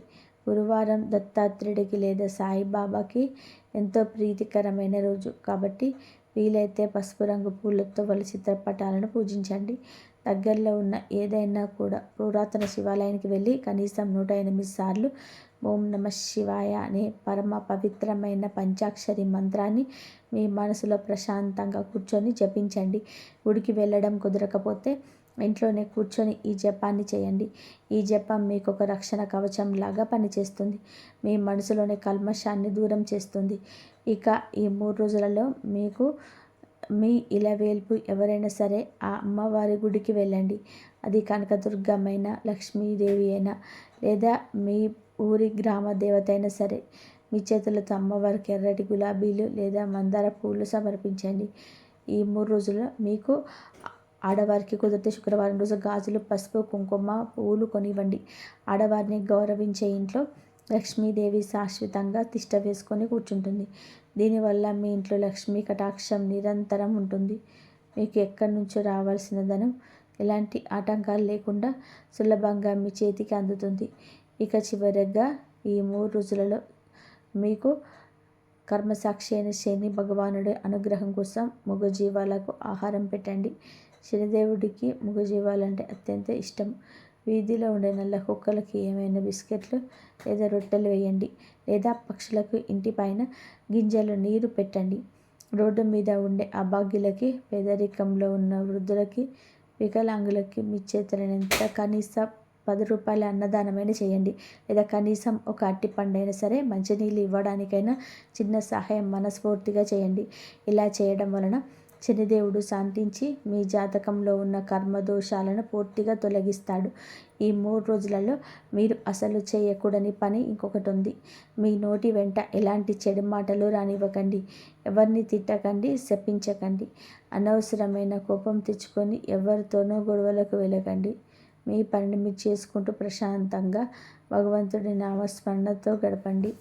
గురువారం దత్తాత్రేయుడికి లేదా సాయిబాబాకి ఎంతో ప్రీతికరమైన రోజు కాబట్టి వీలైతే పసుపు రంగు పూలతో వాళ్ళ చిత్రపటాలను పూజించండి. దగ్గరలో ఉన్న ఏదైనా కూడా పురాతన శివాలయానికి వెళ్ళి కనీసం 108 సార్లు ఓం నమ శివాయ అనే పరమ పవిత్రమైన పంచాక్షరి మంత్రాన్ని మీ మనసులో ప్రశాంతంగా కూర్చొని జపించండి. గుడికి వెళ్ళడం కుదరకపోతే ఇంట్లోనే కూర్చొని ఈ జపాన్ని చేయండి. ఈ జపం మీకు ఒక రక్షణ కవచం లాగా పనిచేస్తుంది. మీ మనసులోని కల్మషాన్ని దూరం చేస్తుంది. ఇక ఈ 3 రోజులలో మీకు మీ ఇలవేల్పు ఎవరైనా సరే ఆ అమ్మవారి గుడికి వెళ్ళండి. అది కనకదుర్గమైనా, లక్ష్మీదేవి అయినా, లేదా మీ ఊరి గ్రామ దేవత అయినా సరే, మీ చేతులతో అమ్మవారికి ఎర్రటి గులాబీలు లేదా మందార పూలు సమర్పించండి. ఈ 3 రోజుల్లో మీకు ఆడవారికి కుదిరితే శుక్రవారం రోజు గాజులు, పసుపు, కుంకుమ, పువ్వులు కొనివ్వండి. ఆడవారిని గౌరవించే ఇంట్లో లక్ష్మీదేవి శాశ్వతంగా తిష్ట వేసుకొని కూర్చుంటుంది. దీనివల్ల మీ ఇంట్లో లక్ష్మీ కటాక్షం నిరంతరం ఉంటుంది. మీకు ఎక్కడి నుంచో రావాల్సిన ధనం ఎలాంటి ఆటంకాలు లేకుండా సులభంగా మీ చేతికి అందుతుంది. ఇక చివరగా ఈ 3 రోజులలో మీకు కర్మసాక్షి అయిన శని భగవానుడి అనుగ్రహం కోసం మూగజీవాలకు ఆహారం పెట్టండి. శనిదేవుడికి మూగజీవాలంటే అత్యంత ఇష్టం. వీధిలో ఉండే నల్ల కుక్కలకి ఏమైనా బిస్కెట్లు లేదా రొట్టెలు వేయండి, లేదా పక్షులకు ఇంటి పైన గింజలు నీరు పెట్టండి. రోడ్డు మీద ఉండే అభాగ్యులకి, పేదరికంలో ఉన్న వృద్ధులకి, వికలాంగులకి మీ చేతులైనంత కనీసం 10 రూపాయల అన్నదానమైనా చేయండి, లేదా కనీసం ఒక అరటిపండైనా సరే మంచినీళ్ళు ఇవ్వడానికైనా చిన్న సహాయం మనస్ఫూర్తిగా చేయండి. ఇలా చేయడం వలన శనిదేవుడు శాంతించి మీ జాతకంలో ఉన్న కర్మదోషాలను పూర్తిగా తొలగిస్తాడు. ఈ 3 రోజులలో మీరు అసలు చేయకూడని పని ఇంకొకటి ఉంది. మీ నోటి వెంట ఎలాంటి చెడు మాటలు రానివ్వకండి. ఎవరిని తిట్టకండి, శపించకండి. అనవసరమైన కోపం తెచ్చుకొని ఎవరితోనో గొడవలకు వెళ్ళకండి. మీ పనిని మీరు చేసుకుంటూ ప్రశాంతంగా భగవంతుడి నామస్మరణతో గడపండి.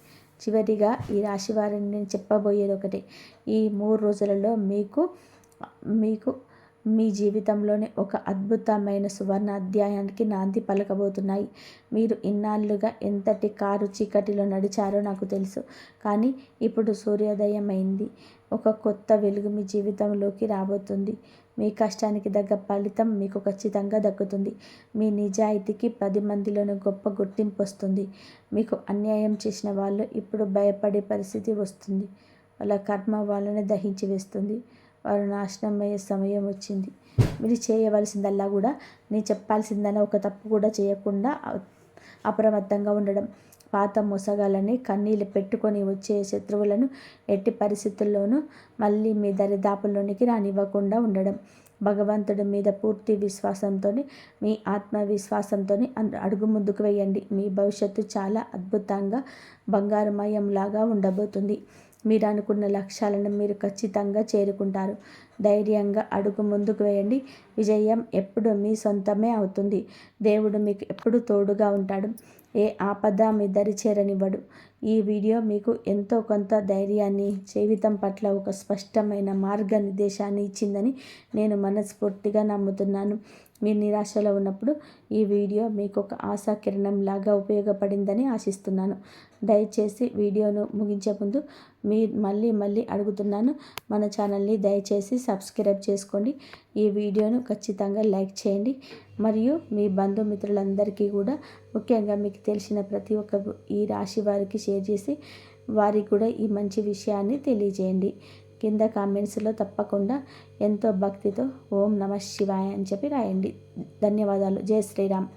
చివరిగా ఈ రాశి వారిని నేను చెప్పబోయేది ఒకటే. ఈ 3 రోజులలో మీకు మీ జీవితంలోనే ఒక అద్భుతమైన సువర్ణ అధ్యాయానికి నాంది పలకబోతున్నాయి. మీరు ఇన్నాళ్ళుగా ఎంతటి కారు చీకటిలో నడిచారో నాకు తెలుసు. కానీ ఇప్పుడు సూర్యోదయం అయింది. ఒక కొత్త వెలుగు మీ జీవితంలోకి రాబోతుంది. మీ కష్టానికి తగ్గ ఫలితం మీకు ఖచ్చితంగా దక్కుతుంది. మీ నిజాయితీకి 10 మందిలోనూ గొప్ప గుర్తింపు వస్తుంది. మీకు అన్యాయం చేసిన వాళ్ళు ఇప్పుడు భయపడే పరిస్థితి వస్తుంది. వాళ్ళ కర్మ వాళ్ళని దహించి వేస్తుంది. వారు నాశనం అయ్యే సమయం వచ్చింది. మీరు చేయవలసిందల్లా కూడా నేను చెప్పాల్సిందన్న ఒక తప్పు కూడా చేయకుండా అప్రమత్తంగా ఉండడం. పాత మోసగాళ్ళని కన్నీళ్ళు పెట్టుకొని వచ్చే శత్రువులను ఎట్టి పరిస్థితుల్లోనూ మళ్ళీ మీ దరిదాపుల్లోనికి రానివ్వకుండా ఉండడం. భగవంతుడి మీద పూర్తి విశ్వాసంతో, మీ ఆత్మవిశ్వాసంతో అడుగు ముందుకు వేయండి. మీ భవిష్యత్తు చాలా అద్భుతంగా బంగారుమయంలాగా ఉండబోతుంది. మీరు అనుకున్న లక్ష్యాలను మీరు ఖచ్చితంగా చేరుకుంటారు. ధైర్యంగా అడుగు ముందుకు వేయండి. విజయం ఎప్పుడు మీ సొంతమే అవుతుంది. దేవుడు మీకు ఎప్పుడు తోడుగా ఉంటాడు. ఏ ఆపద మీ దరి చేరనివ్వడు. ఈ వీడియో మీకు ఎంతో కొంత ధైర్యాన్ని, జీవితం పట్ల ఒక స్పష్టమైన మార్గనిర్దేశాన్ని ఇచ్చిందని నేను మనస్ఫూర్తిగా నమ్ముతున్నాను. మీరు నిరాశలో ఉన్నప్పుడు ఈ వీడియో మీకు ఒక ఆశా కిరణంలాగా ఉపయోగపడిందని ఆశిస్తున్నాను. దయచేసి వీడియోను ముగించే ముందు మళ్ళీ అడుగుతున్నాను, మన ఛానల్ని దయచేసి సబ్స్క్రైబ్ చేసుకోండి. ఈ వీడియోను ఖచ్చితంగా లైక్ చేయండి. మరియు మీ బంధుమిత్రులందరికీ కూడా, ముఖ్యంగా మీకు తెలిసిన ప్రతి ఒక్క ఈ రాశి వారికి షేర్ చేసి వారికి కూడా ఈ మంచి విషయాన్ని తెలియజేయండి. కింద కామెంట్స్లో తప్పకుండా ఎంతో భక్తితో ఓం నమః శివాయ అని చెప్పి రాయండి. ధన్యవాదాలు. జై శ్రీరామ్.